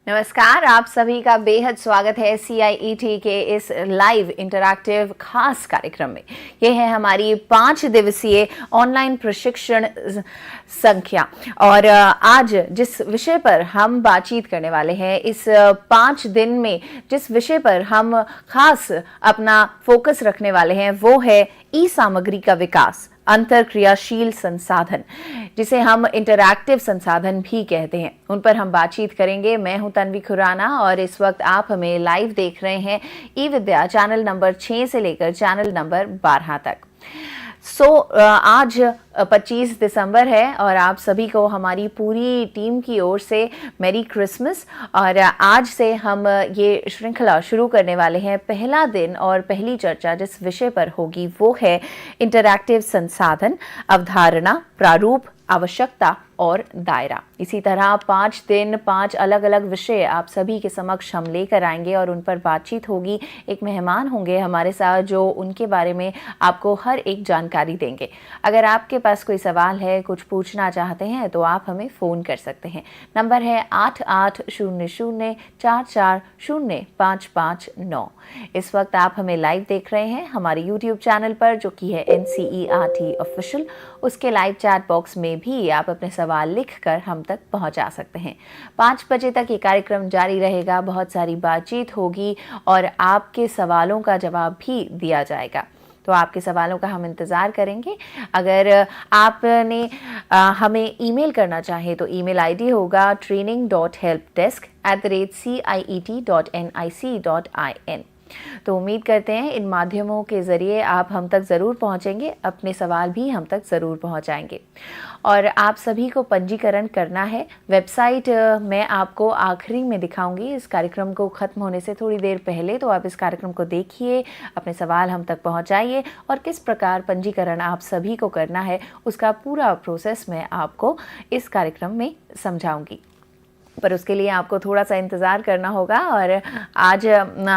नमस्कार, आप सभी का बेहद स्वागत है CIET के इस लाइव इंटरैक्टिव खास कार्यक्रम में। ये है हमारी 5 दिवसीय ऑनलाइन प्रशिक्षण संख्या और आज जिस विषय पर हम बातचीत करने वाले हैं, इस 5 दिन में जिस विषय पर हम खास अपना फोकस रखने वाले हैं वो है ई सामग्री का विकास, अंतरक्रियाशील संसाधन, जिसे हम इंटरैक्टिव संसाधन भी कहते हैं। उन पर हम बातचीत करेंगे। मैं हूं तन्वी खुराना और इस वक्त आप हमें लाइव देख रहे हैं ई विद्या चैनल नंबर 6 से लेकर चैनल नंबर 12 तक। आज 25 दिसंबर है और आप सभी को हमारी पूरी टीम की ओर से मेरी क्रिसमस। और आज से हम ये श्रृंखला शुरू करने वाले हैं। पहला दिन और पहली चर्चा जिस विषय पर होगी वो है इंटरैक्टिव संसाधन, अवधारणा, प्रारूप, आवश्यकता और दायरा। इसी तरह 5 दिन 5 अलग अलग विषय आप सभी के समक्ष हम लेकर आएंगे और उन पर बातचीत होगी। एक मेहमान होंगे हमारे साथ जो उनके बारे में आपको हर एक जानकारी देंगे। अगर आपके पास कोई सवाल है, कुछ पूछना चाहते हैं तो आप हमें फ़ोन कर सकते हैं। नंबर है 8800440559। इस वक्त आप हमें लाइव देख रहे हैं हमारे YouTube चैनल पर, जो कि है NCERT ऑफिशियल। उसके लाइव चैट बॉक्स में भी आप अपने सवाल लिखकर हम तक पहुंचा सकते हैं। 5 बजे तक ये कार्यक्रम जारी रहेगा। बहुत सारी बातचीत होगी और आपके सवालों का जवाब भी दिया जाएगा। तो आपके सवालों का हम इंतज़ार करेंगे। अगर आपने हमें ईमेल करना चाहे तो ईमेल आईडी होगा training.helpdesk@ciet.nic.in। तो उम्मीद करते हैं इन माध्यमों के ज़रिए आप हम तक ज़रूर पहुंचेंगे, अपने सवाल भी हम तक ज़रूर पहुंचाएंगे। और आप सभी को पंजीकरण करना है। वेबसाइट मैं आपको आखिरी में दिखाऊंगी इस कार्यक्रम को ख़त्म होने से थोड़ी देर पहले। तो आप इस कार्यक्रम को देखिए, अपने सवाल हम तक पहुंचाइए और किस प्रकार पंजीकरण आप सभी को करना है उसका पूरा प्रोसेस मैं आपको इस कार्यक्रम में समझाऊंगी। पर उसके लिए आपको थोड़ा सा इंतज़ार करना होगा। और आज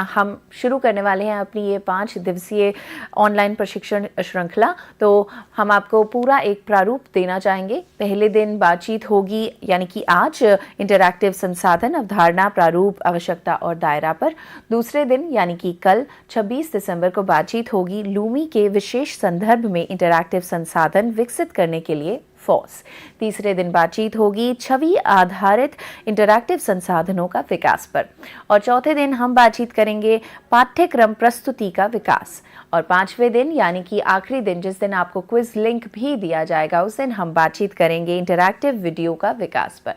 हम शुरू करने वाले हैं अपनी ये 5 दिवसीय ऑनलाइन प्रशिक्षण श्रृंखला। तो हम आपको पूरा एक प्रारूप देना चाहेंगे। पहले दिन बातचीत होगी, यानी कि आज इंटरैक्टिव संसाधन, अवधारणा, प्रारूप, आवश्यकता और दायरा पर। दूसरे दिन यानी कि कल 26 दिसंबर को बातचीत होगी लूमी के विशेष संदर्भ में इंटरैक्टिव संसाधन विकसित करने के लिए फोर्स। तीसरे दिन बातचीत होगी छवि आधारित इंटरैक्टिव संसाधनों का विकास पर। और चौथे दिन हम बातचीत करेंगे पाठ्यक्रम प्रस्तुति का विकास। और 5वें दिन यानी कि आखिरी दिन, जिस दिन आपको क्विज लिंक भी दिया जाएगा, उस दिन हम बातचीत करेंगे इंटरैक्टिव वीडियो का विकास पर।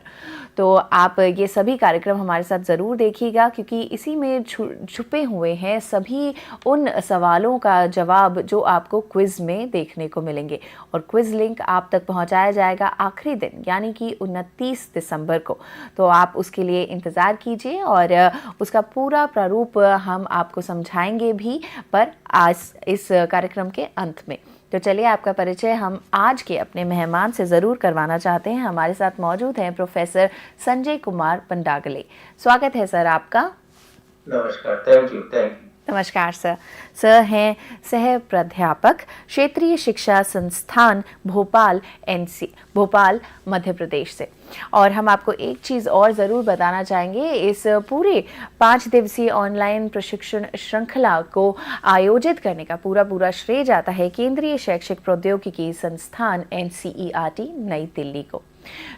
तो आप ये सभी कार्यक्रम हमारे साथ ज़रूर देखिएगा, क्योंकि इसी में छुपे हुए हैं सभी उन सवालों का जवाब जो आपको क्विज में देखने को मिलेंगे। और क्विज लिंक आप तक पहुंचाया जाएगा आखिरी दिन यानी कि 29 दिसंबर को। तो आप उसके लिए इंतज़ार कीजिए और उसका पूरा प्रारूप हम आपको समझाएंगे भी, पर आज इस कार्यक्रम के अंत में। तो चलिए आपका परिचय हम आज के अपने मेहमान से ज़रूर करवाना चाहते हैं। हमारे साथ मौजूद हैं प्रोफेसर संजय कुमार पंडागले। स्वागत है सर आपका। नमस्कार, थैंक यू। नमस्कार सर। सर हैं सह प्राध्यापक, क्षेत्रीय शिक्षा संस्थान भोपाल, NC भोपाल, मध्य प्रदेश से। और हम आपको एक चीज़ और ज़रूर बताना चाहेंगे, इस पूरे 5 दिवसीय ऑनलाइन प्रशिक्षण श्रृंखला को आयोजित करने का पूरा श्रेय जाता है केंद्रीय शैक्षिक प्रौद्योगिकी संस्थान NCERT नई दिल्ली को।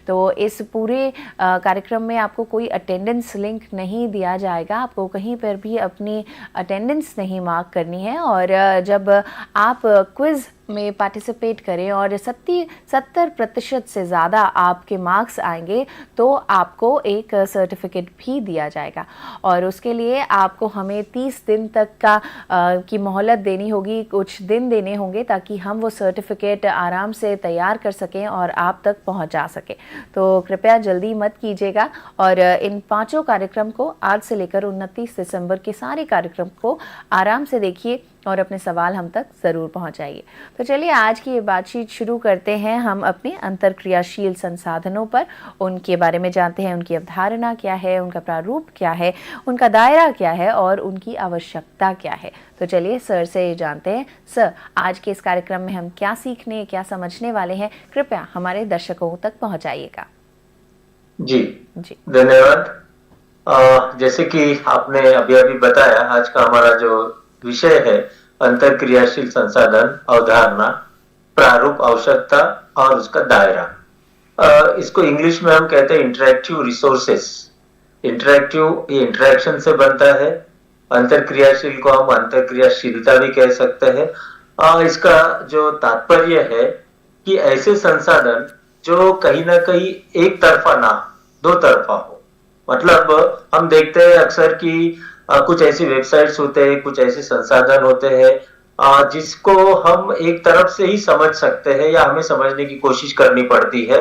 तो इस पूरे कार्यक्रम में आपको कोई अटेंडेंस लिंक नहीं दिया जाएगा। आपको कहीं पर भी अपनी अटेंडेंस नहीं मार्क करनी है। और जब आप क्विज़ में पार्टिसिपेट करें और 70% से ज़्यादा आपके मार्क्स आएंगे तो आपको एक सर्टिफिकेट भी दिया जाएगा। और उसके लिए आपको हमें 30 दिन तक की मोहलत देनी होगी, कुछ दिन देने होंगे, ताकि हम वो सर्टिफिकेट आराम से तैयार कर सकें और आप तक पहुंचा सकें। तो कृपया जल्दी मत कीजिएगा और इन 5 कार्यक्रम को आज से लेकर 29 दिसंबर के सारे कार्यक्रम को आराम से देखिए और अपने सवाल हम तक ज़रूर पहुंचाइए। तो चलिए आज की ये बातचीत शुरू करते हैं। हम अपने अंतरक्रियाशील संसाधनों पर उनके बारे में जानते हैं। उनकी अवधारणा क्या है, उनका प्रारूप क्या है, उनका दायरा क्या है और उनकी आवश्यकता क्या है। तो चलिए सर से जानते हैं। सर, आज के इस कार्यक्रम में हम क्या सीखने, क्या समझने वाले हैं, कृपया हमारे दर्शकों तक पहुँचाइएगा। जी, धन्यवाद। जैसे कि आपने अभी अभी बताया, आज का हमारा जो विषय है अंतरक्रियाशील संसाधन, अवधारणा, प्रारूप, आवश्यकता और उसका दायरा। इसको इंग्लिश में हम कहते हैं इंटरेक्टिव रिसोर्सेस। इंटरेक्टिव, ये इंटरेक्शन से बनता है। अंतरक्रियाशील को हम अंतरक्रियाशीलता भी कह सकते हैं। इसका जो तात्पर्य है कि ऐसे संसाधन जो कहीं ना कहीं एक तरफा ना, दो तरफा हो। मतलब हम देखते हैं अक्सर कि कुछ ऐसी वेबसाइट्स होते हैं, कुछ ऐसे संसाधन होते हैं जिसको हम एक तरफ से ही समझ सकते हैं या हमें समझने की कोशिश करनी पड़ती है।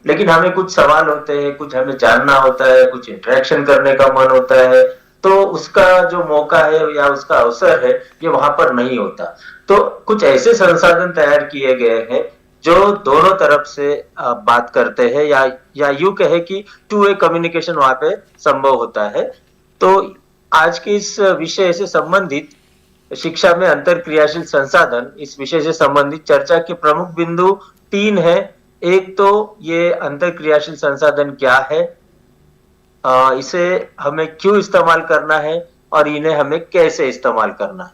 लेकिन हमें कुछ सवाल होते हैं, कुछ हमें जानना होता है, कुछ इंटरेक्शन करने का मन होता है, तो उसका जो मौका है या उसका अवसर है ये वहां पर नहीं होता। तो कुछ ऐसे संसाधन तैयार किए गए हैं जो दोनों तरफ से बात करते हैं, या यूं कहे कि टू वे कम्युनिकेशन वहां पे संभव होता है। तो आज के इस विषय से संबंधित, शिक्षा में अंतरक्रियाशील संसाधन, इस विषय से संबंधित चर्चा के प्रमुख बिंदु 3 है। एक तो ये अंतरक्रियाशील संसाधन क्या है, इसे हमें क्यों इस्तेमाल करना है और इन्हें हमें कैसे इस्तेमाल करना है।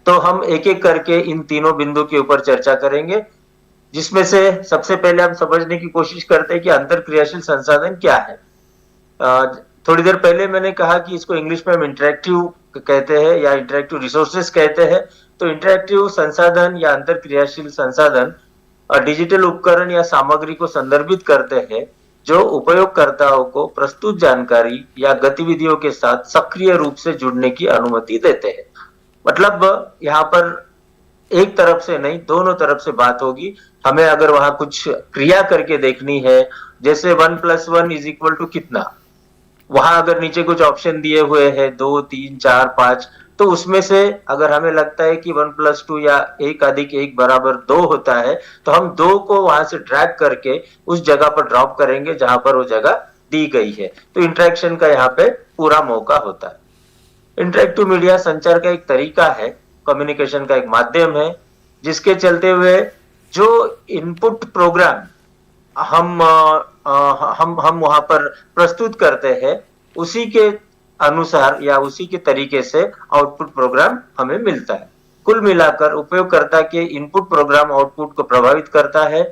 तो हम एक एक करके इन तीनों बिंदु के ऊपर चर्चा करेंगे, जिसमें से सबसे पहले हम समझने की कोशिश करते हैं कि अंतरक्रियाशील संसाधन क्या है। थोड़ी देर पहले मैंने कहा कि इसको इंग्लिश में हम इंटरेक्टिव कहते हैं या इंटरेक्टिव रिसोर्सेस कहते हैं। तो इंटरेक्टिव संसाधन या अंतरक्रियाशील संसाधन डिजिटल उपकरण या सामग्री को संदर्भित करते हैं जो उपयोगकर्ताओं को प्रस्तुत जानकारी या गतिविधियों के साथ सक्रिय रूप से जुड़ने की अनुमति देते हैं। मतलब यहाँ पर एक तरफ से नहीं, दोनों तरफ से बात होगी। हमें अगर वहां कुछ क्रिया करके देखनी है, जैसे 1+1 = कितना, वहां अगर नीचे कुछ ऑप्शन दिए हुए हैं 2, 3, 4, 5, तो उसमें से अगर हमें लगता है कि 1+2 या 1+1 = 2 होता है, तो हम 2 को वहां से ड्रैग करके उस जगह पर ड्रॉप करेंगे जहां पर वो जगह दी गई है। तो इंटरेक्शन का यहाँ पे पूरा मौका होता है। इंटरेक्टिव मीडिया संचार का एक तरीका है, कम्युनिकेशन का एक माध्यम है, जिसके चलते हुए जो इनपुट प्रोग्राम हम वहां पर प्रस्तुत करते हैं, उसी के अनुसार या उसी के तरीके से आउटपुट प्रोग्राम हमें मिलता है। कुल मिलाकर उपयोगकर्ता के इनपुट प्रोग्राम आउटपुट को प्रभावित करता है।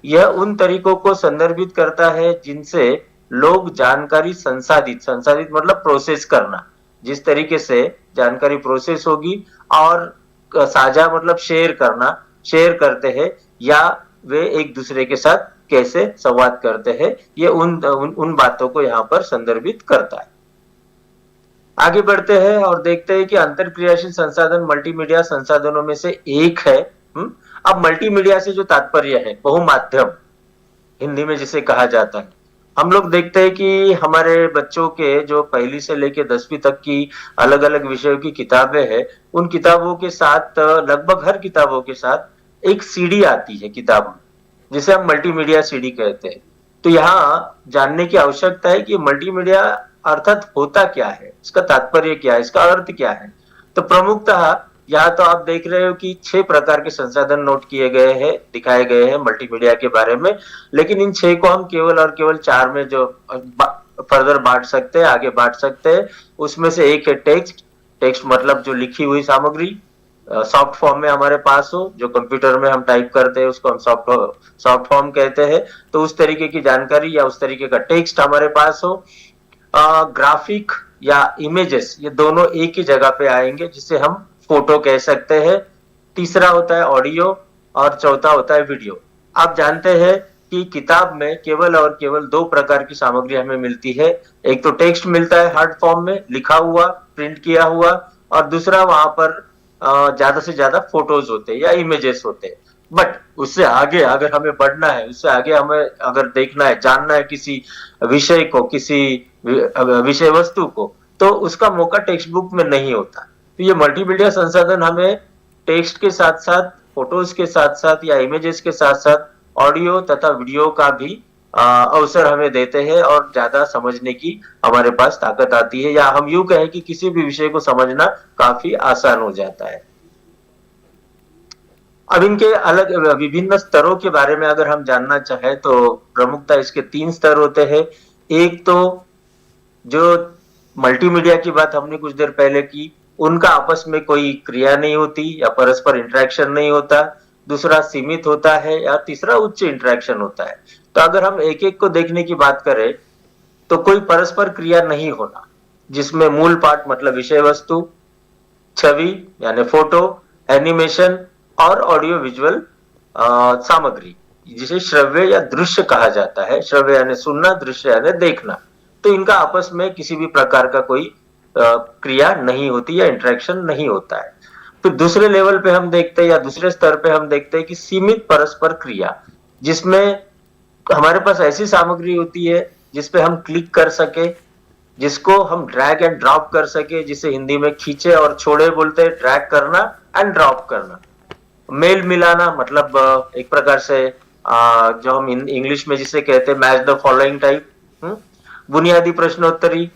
यह उन तरीकों को संदर्भित करता है जिनसे लोग जानकारी संसाधित मतलब प्रोसेस करना, जिस तरीके से जानकारी प्रोसेस होगी, और साझा मतलब शेयर करना, शेयर करते हैं, या वे एक दूसरे के साथ कैसे संवाद करते हैं, ये उन बातों को यहाँ पर संदर्भित करता है। आगे बढ़ते हैं और देखते हैं कि अंतरक्रियाशील संसाधन मल्टीमीडिया संसाधनों में से एक है। अब मल्टीमीडिया से जो तात्पर्य है, बहुमाध्यम हिंदी में जिसे कहा जाता है। हम लोग देखते हैं कि हमारे बच्चों के जो 1ली से लेके 10वीं तक की अलग अलग विषयों की किताबें हैं, उन किताबों के साथ लगभग हर किताबों के साथ एक सीडी आती है किताब, जिसे हम मल्टीमीडिया सीडी कहते हैं। तो यहाँ जानने की आवश्यकता है कि मल्टीमीडिया अर्थात होता क्या है, इसका तात्पर्य क्या है, इसका अर्थ क्या है। तो प्रमुखतः यहाँ तो आप देख रहे हो कि 6 प्रकार के संसाधन नोट किए गए हैं, दिखाए गए हैं मल्टीमीडिया के बारे में। लेकिन इन 6 को हम केवल और केवल 4 में जो फर्दर बांट सकते हैं, आगे बांट सकते हैं। उसमें से एक है टेक्स्ट मतलब जो लिखी हुई सामग्री सॉफ्ट फॉर्म में हमारे पास हो, जो कंप्यूटर में हम टाइप करते हैं उसको हम सॉफ्ट फॉर्म कहते हैं। तो उस तरीके की जानकारी या उस तरीके का टेक्स्ट हमारे पास हो। ग्राफिक या इमेजेस, ये दोनों एक ही जगह पे आएंगे, जिसे हम फोटो कह सकते हैं। तीसरा होता है ऑडियो और चौथा होता है वीडियो। आप जानते हैं कि किताब में केवल और केवल 2 प्रकार की सामग्री हमें मिलती है। एक तो टेक्स्ट मिलता है हार्ड फॉर्म में, लिखा हुआ, प्रिंट किया हुआ, और दूसरा वहां पर ज्यादा से ज्यादा फोटोज होते हैं या इमेजेस होते हैं। बट उससे आगे अगर हमें बढ़ना है, उससे आगे हमें अगर देखना है, जानना है किसी विषय को, किसी विषय वस्तु को, तो उसका मौका टेक्स्ट बुक में नहीं होता। तो ये मल्टीमीडिया संसाधन हमें टेक्स्ट के साथ साथ, फोटोज के साथ साथ या इमेजेस के साथ साथ ऑडियो तथा वीडियो का भी अवसर हमें देते हैं, और ज्यादा समझने की हमारे पास ताकत आती है, या हम यूं कहें कि किसी भी विषय को समझना काफी आसान हो जाता है। अब इनके अलग विभिन्न स्तरों के बारे में अगर हम जानना चाहें, तो प्रमुखता इसके 3 स्तर होते हैं। एक तो जो मल्टीमीडिया की बात हमने कुछ देर पहले की, उनका आपस में कोई क्रिया नहीं होती या परस्पर इंटरेक्शन नहीं होता, दूसरा सीमित होता है या तीसरा उच्च इंटरेक्शन होता है। तो अगर हम एक एक को देखने की बात करें तो कोई परस्पर क्रिया नहीं होना, जिसमें मूल पाठ मतलब विषय वस्तु, छवि यानी फोटो, एनिमेशन और ऑडियो विजुअल सामग्री, जिसे श्रव्य या दृश्य कहा जाता है। श्रव्य यानी सुनना, दृश्य यानी देखना। तो इनका आपस में किसी भी प्रकार का कोई क्रिया नहीं होती या इंटरेक्शन नहीं होता है। फिर दूसरे लेवल पे हम देखते हैं या दूसरे स्तर पे हम देखते हैं कि सीमित परस्पर क्रिया, जिसमें हमारे पास ऐसी सामग्री होती है जिसपे हम क्लिक कर सके, जिसको हम ड्रैग एंड ड्रॉप कर सके, जिसे हिंदी में खींचे और छोड़े बोलते हैं, ड्रैग करना एंड ड्रॉप करना। मेल मिलाना मतलब एक प्रकार से जो हम इंग्लिश में जिसे कहते हैं मैच द फॉलोइंग टाइप, बुनियादी प्रश्नोत्तरी,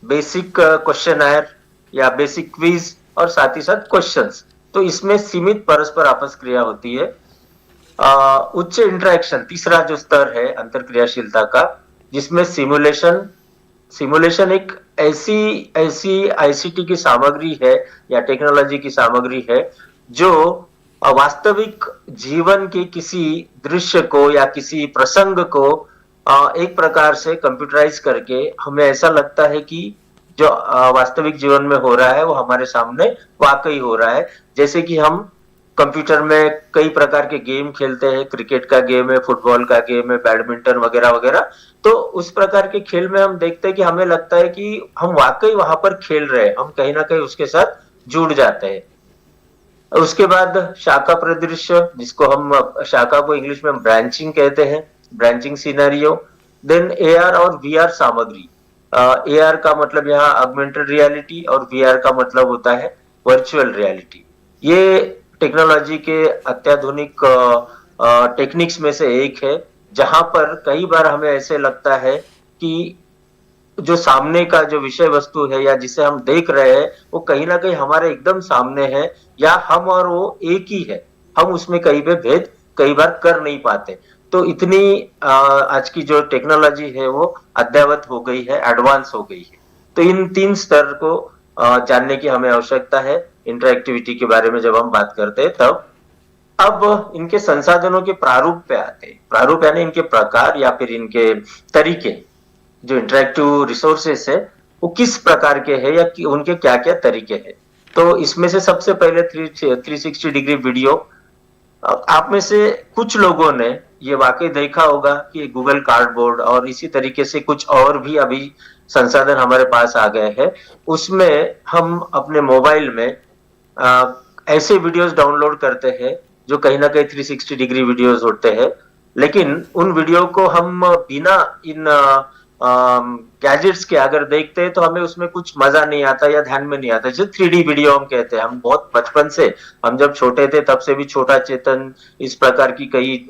बेसिक क्वेश्चनर या बेसिक क्विज और साथ ही साथ क्वेश्चंस। तो इसमें सीमित परस्पर आपस क्रिया होती है। उच्च इंटरेक्शन तीसरा जो स्तर है अंतरक्रियाशीलता का, जिसमें सिमुलेशन एक ऐसी आईसीटी की सामग्री है या टेक्नोलॉजी की सामग्री है जो वास्तविक जीवन के किसी दृश्य को या किसी प्रसंग को एक प्रकार से कंप्यूटराइज करके हमें ऐसा लगता है कि जो वास्तविक जीवन में हो रहा है वो हमारे सामने वाकई हो रहा है। जैसे कि हम कंप्यूटर में कई प्रकार के गेम खेलते हैं, क्रिकेट का गेम है, फुटबॉल का गेम है, बैडमिंटन वगैरह वगैरह। तो उस प्रकार के खेल में हम देखते हैं कि हमें लगता है कि हम वाकई वहां पर खेल रहे हैं, हम कहीं ना कहीं उसके साथ जुड़ जाते हैं। उसके बाद शाखा परिदृश्य, जिसको हम शाखा को इंग्लिश में ब्रांचिंग कहते हैं, ब्रांचिंग सिनेरियो। देन एआर और वीआर सामग्री। एआर का मतलब यहाँ ऑगमेंटेड रियलिटी और वीआर का मतलब होता है वर्चुअल रियलिटी। ये टेक्नोलॉजी के अत्याधुनिक टेक्निक्स में से एक है, जहां पर कई बार हमें ऐसे लगता है कि जो सामने का जो विषय वस्तु है या जिसे हम देख रहे हैं वो कहीं ना कहीं हमारे एकदम सामने है, या हम और वो एक ही है। हम उसमें कई बार भेद कई बार कर नहीं पाते। तो इतनी आज की जो टेक्नोलॉजी है वो अद्ययावत हो गई है, एडवांस हो गई है। तो इन तीन स्तर को जानने की हमें आवश्यकता है इंटरएक्टिविटी के बारे में जब हम बात करते हैं तब। अब इनके संसाधनों के प्रारूप पे आते हैं। प्रारूप यानी इनके प्रकार या फिर इनके तरीके। जो इंटरैक्टिव रिसोर्सेस है वो किस प्रकार के हैं या उनके क्या क्या तरीके हैं। तो इसमें से सबसे पहले 360 डिग्री वीडियो। आप में से कुछ लोगों ने ये वाकई देखा होगा कि गूगल कार्डबोर्ड और इसी तरीके से कुछ और भी अभी संसाधन हमारे पास आ गए हैं। उसमें हम अपने मोबाइल में ऐसे वीडियोस डाउनलोड करते हैं जो कहीं ना कहीं 360 डिग्री वीडियोस होते हैं, लेकिन उन वीडियो को हम बिना इन गैजेट्स के अगर देखते हैं तो हमें उसमें कुछ मजा नहीं आता या ध्यान में नहीं आता। जैसे 3D वीडियो हम कहते हैं, हम बहुत बचपन से, हम जब छोटे थे तब से भी छोटा चेतन इस प्रकार की कई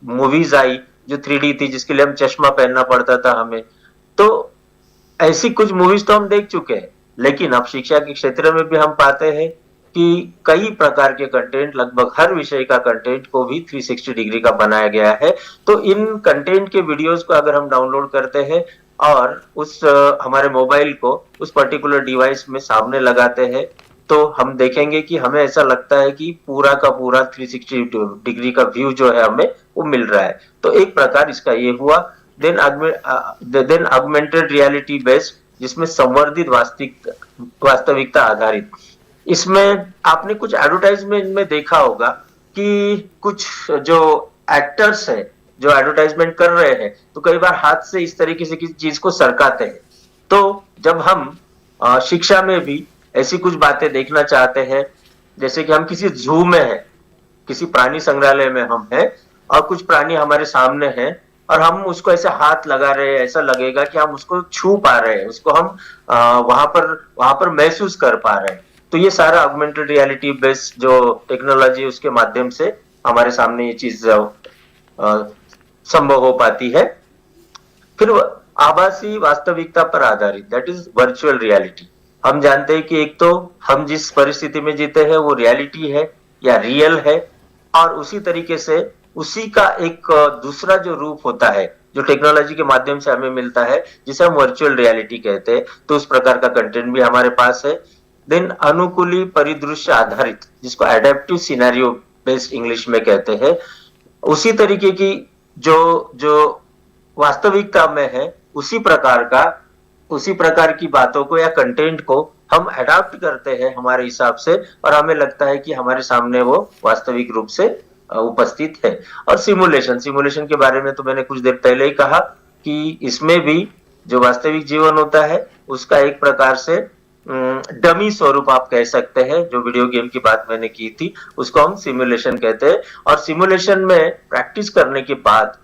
मूवीज आई जो 3D थी, जिसके लिए हम चश्मा पहनना पड़ता था हमें। तो ऐसी कुछ मूवीज तो हम देख चुके हैं, लेकिन अब शिक्षा के क्षेत्र में भी हम पाते हैं कि कई प्रकार के कंटेंट, लगभग हर विषय का कंटेंट को भी 360 डिग्री का बनाया गया है। तो इन कंटेंट के वीडियोस को अगर हम डाउनलोड करते हैं और उस हमारे मोबाइल को उस पर्टिकुलर डिवाइस में सामने लगाते हैं, तो हम देखेंगे कि हमें ऐसा लगता है कि पूरा का पूरा 360 डिग्री का व्यू जो है हमें वो मिल रहा है। तो एक प्रकार इसका ये हुआ। देन ऑगमेंटेड रियलिटी बेस्ड, जिसमें संवर्धित वास्तविकता आधारित। इसमें आपने कुछ एडवर्टाइजमेंट में देखा होगा कि कुछ जो एक्टर्स है जो एडवर्टाइजमेंट कर रहे हैं तो कई बार हाथ से इस तरीके से किसी चीज को सरकाते हैं। तो जब हम शिक्षा में भी ऐसी कुछ बातें देखना चाहते हैं, जैसे कि हम किसी जू में हैं, किसी प्राणी संग्रहालय में हम हैं और कुछ प्राणी हमारे सामने हैं और हम उसको ऐसे हाथ लगा रहे हैं, ऐसा लगेगा कि हम उसको छू पा रहे हैं, उसको हम वहां पर महसूस कर पा रहे हैं। तो ये सारा ऑगमेंटेड रियलिटी बेस्ड जो टेक्नोलॉजी उसके माध्यम से हमारे सामने ये चीज संभव हो पाती है। फिर आभासी वास्तविकता पर आधारित, दैट इज वर्चुअल रियलिटी। हम जानते हैं कि एक तो हम जिस परिस्थिति में जीते हैं वो रियलिटी है या रियल है, और उसी तरीके से उसी का एक दूसरा जो रूप होता है जो टेक्नोलॉजी के माध्यम से हमें मिलता है, जिसे हम वर्चुअल रियलिटी कहते हैं, तो उस प्रकार का कंटेंट भी हमारे पास है। देन अनुकूली परिदृश्य आधारित, जिसको एडेप्टिव सिनेरियो बेस्ड इंग्लिश में कहते हैं, उसी तरीके की जो जो वास्तविकता में है उसी प्रकार की बातों को या कंटेंट को हम अडॉप्ट करते हैं हमारे हिसाब से, और हमें लगता है कि हमारे सामने वो वास्तविक रूप से उपस्थित है। और सिमुलेशन के बारे में तो मैंने कुछ देर पहले ही कहा कि इसमें भी जो वास्तविक जीवन होता है उसका एक प्रकार से डमी स्वरूप आप कह सकते हैं। जो वीडियो गेम की बात मैंने की थी उसको हम सिमुलेशन कहते हैं। और सिमुलेशन में प्रैक्टिस करने के बाद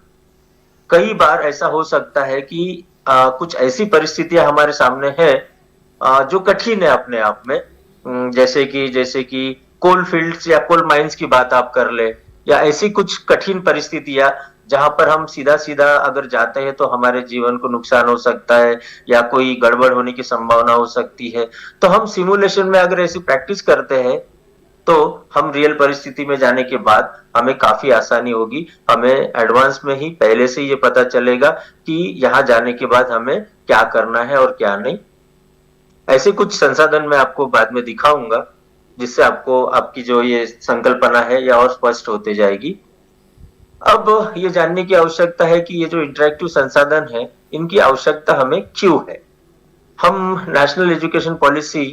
कई बार ऐसा हो सकता है कि कुछ ऐसी परिस्थितियां हमारे सामने है जो कठिन है अपने आप में, जैसे कि कोल फील्ड्स या कोल माइंस की बात आप कर ले, या ऐसी कुछ कठिन परिस्थितियां जहां पर हम सीधा सीधा अगर जाते हैं तो हमारे जीवन को नुकसान हो सकता है या कोई गड़बड़ होने की संभावना हो सकती है। तो हम सिमुलेशन में अगर ऐसी प्रैक्टिस करते हैं तो हम रियल परिस्थिति में जाने के बाद हमें काफी आसानी होगी। हमें एडवांस में ही पहले से ये पता चलेगा कि यहाँ जाने के बाद हमें क्या करना है और क्या नहीं। ऐसे कुछ संसाधन मैं आपको बाद में दिखाऊंगा, जिससे आपको आपकी जो ये संकल्पना है या और स्पष्ट होते जाएगी। अब ये जानने की आवश्यकता है कि ये जो इंटरैक्टिव संसाधन है इनकी आवश्यकता हमें क्यों है। हम नेशनल एजुकेशन पॉलिसी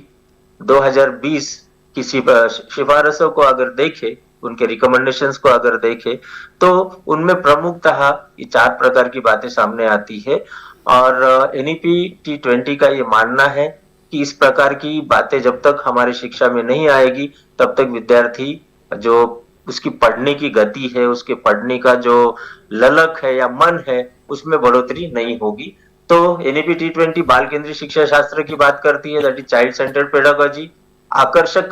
2020 की सिफारिशों को अगर देखें, उनके रिकमेंडेशंस को अगर देखें, तो उनमें प्रमुखतः ये 4 प्रकार की बातें सामने आती है। और NEP T20 का ये मानना है कि इस प्रकार की बातें जब तक हमारी शिक्षा में नहीं आएगी तब तक विद्यार्थी जो उसकी पढ़ने की गति है, उसके पढ़ने का जो ललक है या मन है, उसमें बढ़ोतरी नहीं होगी। तो NEP T20 बाल केंद्रीय शिक्षा शास्त्र की बात करती है, that is child centred pedagogy. आकर्षक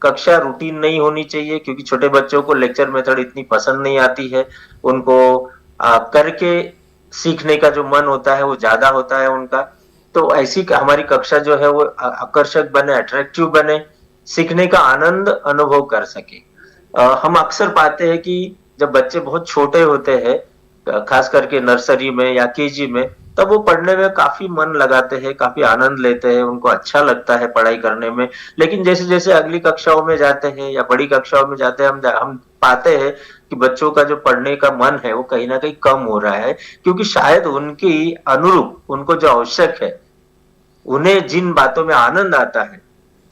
कक्षा रूटीन नहीं होनी चाहिए, क्योंकि छोटे बच्चों को लेक्चर मेथड इतनी पसंद नहीं आती है। उनको करके सीखने का जो मन होता है वो ज्यादा होता है उनका। तो ऐसी हमारी कक्षा जो है वो आकर्षक बने, अट्रैक्टिव बने, सीखने का आनंद अनुभव कर सके। हम अक्सर पाते हैं कि जब बच्चे बहुत छोटे होते हैं, खास करके नर्सरी में या केजी में, तब वो पढ़ने में काफी मन लगाते हैं, काफी आनंद लेते हैं, उनको अच्छा लगता है पढ़ाई करने में। लेकिन जैसे जैसे अगली कक्षाओं में जाते हैं या बड़ी कक्षाओं में जाते हैं, हम पाते हैं कि बच्चों का जो पढ़ने का मन है वो कहीं ना कहीं कम हो रहा है, क्योंकि शायद उनकी अनुरूप उनको जो आवश्यक है, उन्हें जिन बातों में आनंद आता है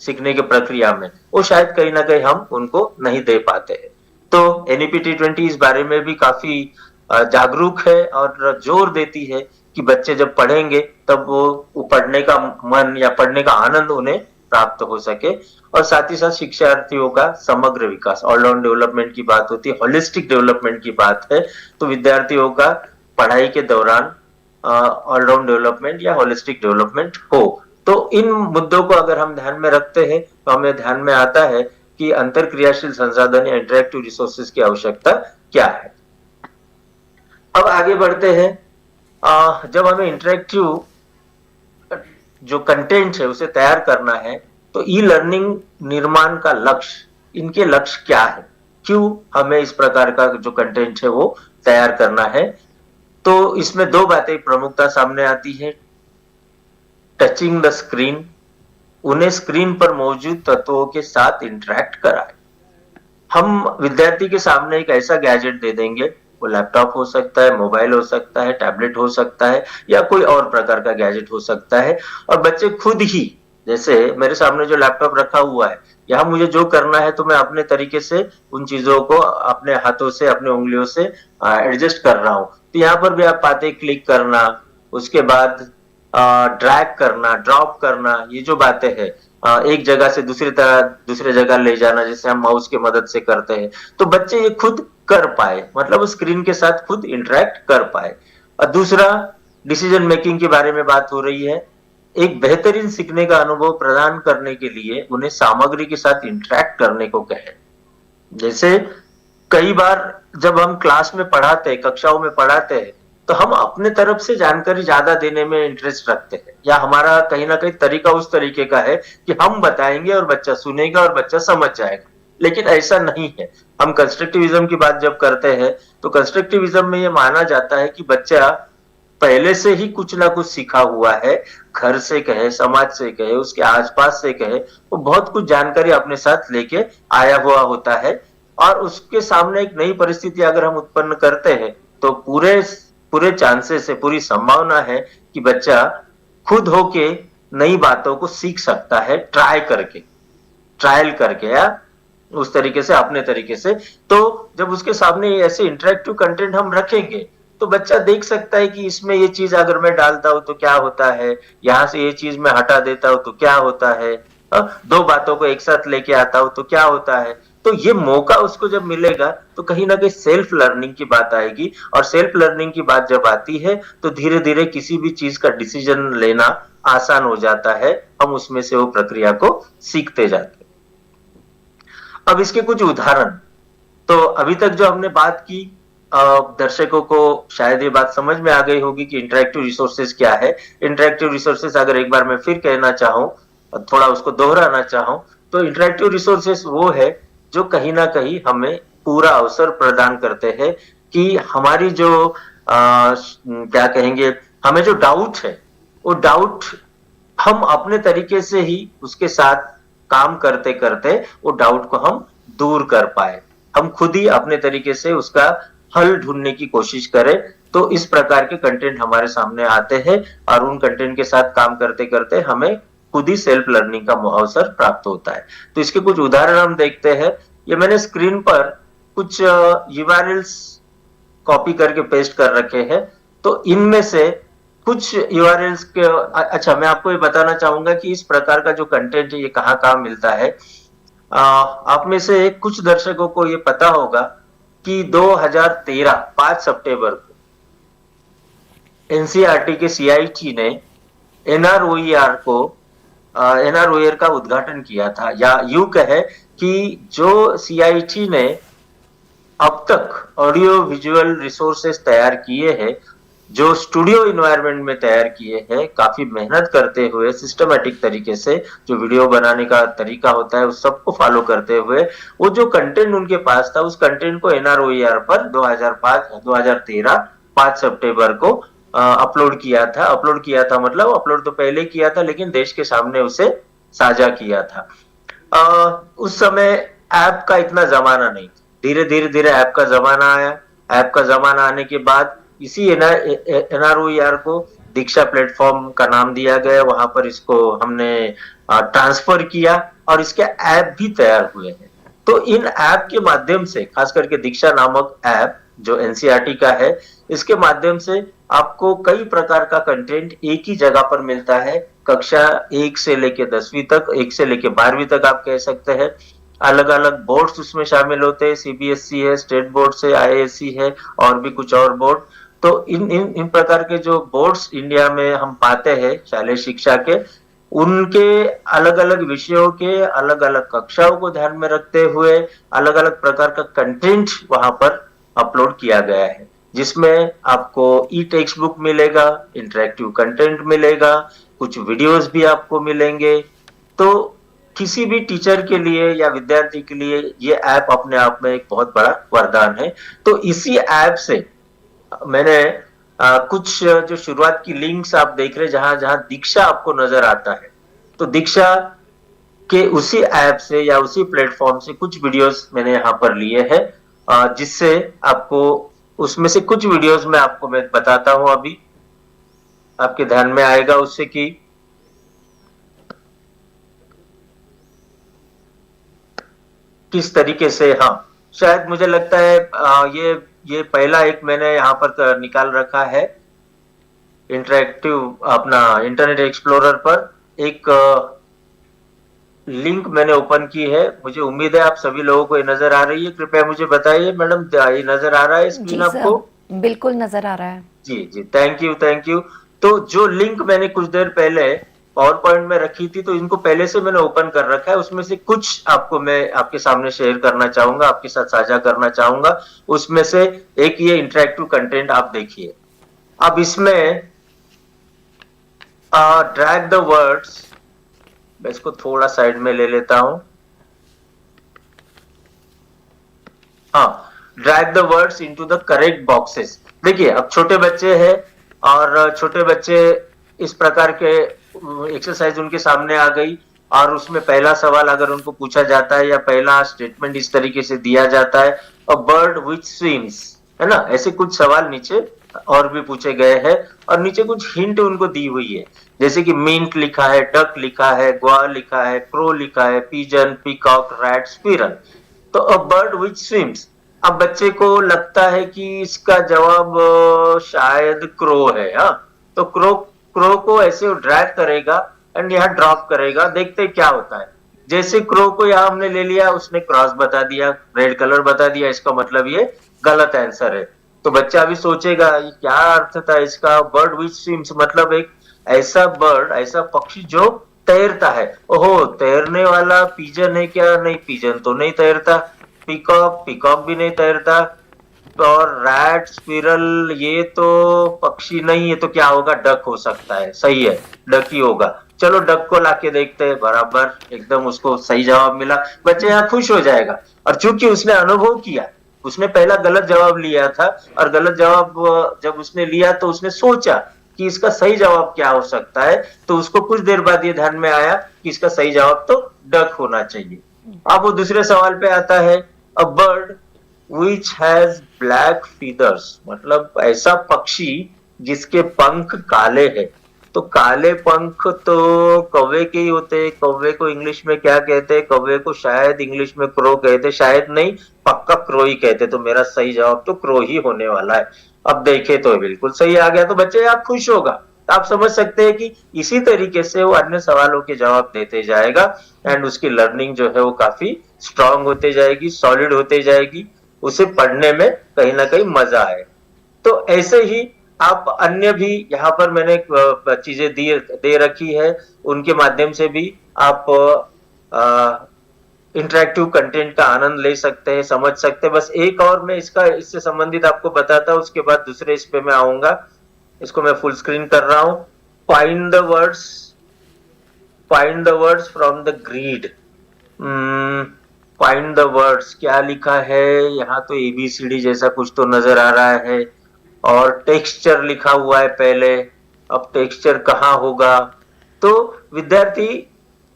सीखने की प्रक्रिया में, वो शायद कहीं ना कहीं हम उनको नहीं दे पाते हैं। तो NEP T20 इस बारे में भी काफी जागरूक है और जोर देती है कि बच्चे जब पढ़ेंगे तब वो पढ़ने का मन या पढ़ने का आनंद उन्हें प्राप्त हो सके। और साथ ही साथ शिक्षार्थियों का समग्र विकास, ऑलराउंड डेवलपमेंट की बात होती है, होलिस्टिक डेवलपमेंट की बात है, तो विद्यार्थियों का पढ़ाई के दौरान ऑलराउंड डेवलपमेंट या होलिस्टिक डेवलपमेंट हो। तो इन मुद्दों को अगर हम ध्यान में रखते हैं तो हमें ध्यान में आता है कि अंतरक्रियाशील संसाधन या इंटरैक्टिव रिसोर्सेज की आवश्यकता क्या है। अब आगे बढ़ते हैं। जब हमें इंटरैक्टिव जो कंटेंट है उसे तैयार करना है, तो ई लर्निंग निर्माण का लक्ष्य, इनके लक्ष्य क्या है, क्यों हमें इस प्रकार का जो कंटेंट है वो तैयार करना है। तो इसमें 2 बातें प्रमुखता सामने आती है। टचिंग द स्क्रीन, उन्हें स्क्रीन पर मौजूद तत्वों के साथ इंटरैक्ट कराए। हम विद्यार्थी के सामने एक ऐसा गैजेट दे देंगे, वो लैपटॉप हो सकता है, मोबाइल हो सकता है, टैबलेट हो सकता है, या कोई और प्रकार का गैजेट हो सकता है, और बच्चे खुद ही, जैसे मेरे सामने जो लैपटॉप रखा हुआ है, यहाँ मुझे जो करना है तो मैं अपने तरीके से उन चीजों को अपने हाथों से, अपने उंगलियों से एडजस्ट कर रहा हूँ। तो यहाँ पर भी आप पाते क्लिक करना, उसके बाद ड्रैग करना, ड्रॉप करना, ये जो बातें हैं, एक जगह से दूसरे जगह ले जाना, जैसे हम माउस की मदद से करते हैं, तो बच्चे ये खुद कर पाए, मतलब स्क्रीन के साथ खुद इंटरैक्ट कर पाए। और दूसरा, डिसीजन मेकिंग के बारे में बात हो रही है। एक बेहतरीन सीखने का अनुभव प्रदान करने के लिए उन्हें सामग्री के साथ इंटरैक्ट करने को कहें। जैसे कई बार जब हम क्लास में पढ़ाते हैं, कक्षाओं में पढ़ाते हैं, तो हम अपने तरफ से जानकारी ज्यादा देने में इंटरेस्ट रखते हैं, या हमारा कहीं ना कहीं तरीका उस तरीके का है कि हम बताएंगे और बच्चा सुनेगा और बच्चा समझ जाएगा। लेकिन ऐसा नहीं है। हम कंस्ट्रक्टिविज्म की बात जब करते हैं तो कंस्ट्रक्टिविज्म में ये माना जाता है कि बच्चा पहले से ही कुछ ना कुछ सीखा हुआ है, घर से कहे, समाज से कहे, उसके आसपास से कहे, वो बहुत कुछ जानकारी अपने साथ लेके आया हुआ होता है। और उसके सामने एक नई परिस्थिति अगर हम उत्पन्न करते हैं तो पूरे पूरे चांसेस है, पूरी संभावना है कि बच्चा खुद होके नई बातों को सीख सकता है, ट्रायल करके या उस तरीके से, अपने तरीके से। तो जब उसके सामने ऐसे इंटरेक्टिव कंटेंट हम रखेंगे तो बच्चा देख सकता है कि इसमें ये चीज अगर मैं डालता हूं तो क्या होता है, यहाँ से ये चीज मैं हटा देता हूं तो क्या होता है, दो बातों को एक साथ लेके आता हूं तो क्या होता है। तो ये मौका उसको जब मिलेगा तो कहीं ना कहीं सेल्फ लर्निंग की बात आएगी, और सेल्फ लर्निंग की बात जब आती है तो धीरे धीरे किसी भी चीज का डिसीजन लेना आसान हो जाता है, हम उसमें से वो प्रक्रिया को सीखते जाते हैं। अब इसके कुछ उदाहरण, तो अभी तक जो हमने बात की, दर्शकों को शायद ये बात समझ में आ गई होगी कि इंटरेक्टिव रिसोर्सेज क्या है। इंटरेक्टिव रिसोर्सेज अगर एक बार मैं फिर कहना चाहूं, थोड़ा उसको दोहराना चाहूं, तो इंटरेक्टिव रिसोर्सेज वो है जो कहीं ना कहीं हमें पूरा अवसर प्रदान करते हैं कि हमारी जो क्या कहेंगे, हमें जो डाउट है वो डाउट हम अपने तरीके से ही उसके साथ काम करते करते वो डाउट को हम दूर कर पाए, हम खुद ही अपने तरीके से उसका हल ढूंढने की कोशिश करें। तो इस प्रकार के कंटेंट हमारे सामने आते हैं और उन कंटेंट के साथ काम करते करते हमें खुद ही सेल्फ लर्निंग का अवसर प्राप्त होता है। तो इसके कुछ उदाहरण हम देखते हैं। ये मैंने स्क्रीन पर कुछ यूआरएल्स कॉपी करके पेस्ट कर रखे हैं। तो इनमें से कुछ यूआरएल्स के, अच्छा मैं आपको ये बताना चाहूंगा कि इस प्रकार का जो कंटेंट है ये कहाँ मिलता है। आप में से कुछ दर्शकों को ये पता होगा कि 2013 5 सितंबर को एनसीईआरटी के सीआईटी ने एनआरओईआर का उद्घाटन किया था, या यूं कहे कि जो सीआईटी ने अब तक ऑडियो विजुअल रिसोर्सेस तैयार किए हैं, जो स्टूडियो इन्वायरमेंट में तैयार किए हैं, काफी मेहनत करते हुए सिस्टमेटिक तरीके से, जो वीडियो बनाने का तरीका होता है उस सबको फॉलो करते हुए, वो जो कंटेंट उनके पास था उस कंटेंट को एनआरओईआर पर 2013 5 सितंबर को अपलोड किया था। मतलब अपलोड तो पहले किया था लेकिन देश के सामने उसे साझा किया था। उस समय ऐप का इतना जमाना नहीं, धीरे ऐप का जमाना आया। ऐप का जमाना आने के बाद इसी एनआरओईआर को दीक्षा प्लेटफॉर्म का नाम दिया गया, वहां पर इसको हमने ट्रांसफर किया और इसके ऐप भी तैयार हुए हैं। तो इन ऐप के माध्यम से, खास करके दीक्षा नामक ऐप जो एनसीईआरटी का है, इसके माध्यम से आपको कई प्रकार का कंटेंट एक ही जगह पर मिलता है। कक्षा 1 से लेके 10वीं तक, 1 से लेके 12वीं तक आप कह सकते हैं। अलग अलग बोर्ड्स उसमें शामिल होते हैं, सीबीएसई है, स्टेट बोर्ड से, आईएएससी है और भी कुछ और बोर्ड। तो इन प्रकार के जो बोर्ड्स इंडिया में हम पाते हैं शालेय शिक्षा के, उनके अलग अलग विषयों के अलग अलग कक्षाओं को ध्यान में रखते हुए अलग अलग प्रकार का कंटेंट वहां पर अपलोड किया गया है, जिसमें आपको ई टेक्स्ट बुक मिलेगा, इंटरेक्टिव कंटेंट मिलेगा, कुछ वीडियोस भी आपको मिलेंगे। तो किसी भी टीचर के लिए या विद्यार्थी के लिए ये ऐप अपने आप में एक बहुत बड़ा वरदान है। तो इसी ऐप से मैंने कुछ जो शुरुआत की लिंक्स आप देख रहे हैं, जहां जहां दीक्षा आपको नजर आता है, तो दीक्षा के उसी ऐप से या उसी प्लेटफॉर्म से कुछ वीडियोस मैंने यहाँ पर लिए हैं, जिससे आपको उसमें से कुछ वीडियोस में आपको मैं बताता हूं, अभी आपके ध्यान में आएगा उससे कि किस तरीके से। हाँ, शायद मुझे लगता है ये पहला एक मैंने यहाँ पर निकाल रखा है इंटरेक्टिव, अपना इंटरनेट एक्सप्लोरर पर एक लिंक मैंने ओपन की है। मुझे उम्मीद है आप सभी लोगों को ये नजर आ रही है। कृपया मुझे बताइए मैडम, ये नजर आ रहा है स्क्रीन आपको? बिल्कुल नजर आ रहा है। जी, थैंक यू। तो जो लिंक मैंने कुछ देर पहले पावर पॉइंट में रखी थी, तो इनको पहले से मैंने ओपन कर रखा है। उसमें से कुछ आपको मैं आपके सामने शेयर करना चाहूंगा, आपके साथ साझा करना चाहूंगा। उसमें से एक ये इंटरेक्टिव कंटेंट आप देखिए। अब इसमें ड्रैग द वर्ड्स, मैं इसको थोड़ा साइड में ले लेता हूं। हाँ, drag the words into the correct boxes. देखिए अब छोटे बच्चे हैं और छोटे बच्चे इस प्रकार के एक्सरसाइज उनके सामने आ गई और उसमें पहला सवाल अगर उनको पूछा जाता है या पहला स्टेटमेंट इस तरीके से दिया जाता है, अ बर्ड विच स्विम्स, है ना, ऐसे कुछ सवाल नीचे और भी पूछे गए हैं और नीचे कुछ हिंट उनको दी हुई है, जैसे कि मिंट लिखा है, डक लिखा है, ग्वा लिखा है, क्रो लिखा है, पिजन, पीकॉक, रैट, स्क्विरल। तो अ बर्ड विच स्विम्स, अब बच्चे को लगता है कि इसका जवाब शायद क्रो है। हाँ, तो क्रो क्रो को ऐसे ड्रैग करेगा एंड यहाँ ड्रॉप करेगा, देखते क्या होता है। जैसे क्रो को यहाँ हमने ले लिया, उसने क्रॉस बता दिया, रेड कलर बता दिया, इसका मतलब ये गलत आंसर है। तो बच्चा अभी सोचेगा ये क्या अर्थ था इसका, बर्ड विच स्विम्स मतलब एक ऐसा बर्ड, ऐसा पक्षी जो तैरता है। ओहो, तैरने वाला पिजन है क्या? नहीं, पिजन तो नहीं तैरता। पीकॉक, पीकॉक भी नहीं तैरता। और रैट, स्क्विरल ये तो पक्षी नहीं है, तो क्या होगा? डक हो सकता है। सही है, डक ही होगा। चलो डक को लाके देखते हैं, बराबर एकदम उसको सही जवाब मिला। बच्चे यहाँ खुश हो जाएगा और चूंकि उसने अनुभव किया, उसने पहला गलत जवाब लिया था और गलत जवाब जब उसने लिया तो उसने सोचा कि इसका सही जवाब क्या हो सकता है, तो उसको कुछ देर बाद ये ध्यान में आया कि इसका सही जवाब तो डक होना चाहिए। अब वो दूसरे सवाल पे आता है, a bird which has black feathers, मतलब ऐसा पक्षी जिसके पंख काले हैं। तो काले पंख तो कौवे के ही होते हैं। कौवे को इंग्लिश में क्या कहते हैं? कौवे को शायद इंग्लिश में क्रो कहते, शायद नहीं, पक्का क्रो ही कहते। तो मेरा सही जवाब तो क्रो ही होने वाला है। अब देखे तो बिल्कुल सही आ गया, तो बच्चे आप खुश होगा। आप समझ सकते हैं कि इसी तरीके से वो अन्य सवालों के जवाब देते जाएगा एंड उसकी लर्निंग जो है वो काफी स्ट्रांग होते जाएगी, सॉलिड होते जाएगी, उसे पढ़ने में कहीं ना कहीं मजा आए। तो ऐसे ही आप अन्य भी यहाँ पर मैंने चीजें दे रखी है, उनके माध्यम से भी आप इंटरेक्टिव कंटेंट का आनंद ले सकते हैं, समझ सकते हैं। बस एक और मैं इससे संबंधित आपको बताता हूँ, उसके बाद दूसरे इस पे मैं आऊंगा। इसको मैं फुल स्क्रीन कर रहा हूँ। Find the words, find the words from the grid. Find the words क्या लिखा है यहाँ? तो एबीसीडी जैसा कुछ तो नजर आ रहा है और टेक्सचर लिखा हुआ है पहले। अब टेक्सचर कहाँ होगा? तो विद्यार्थी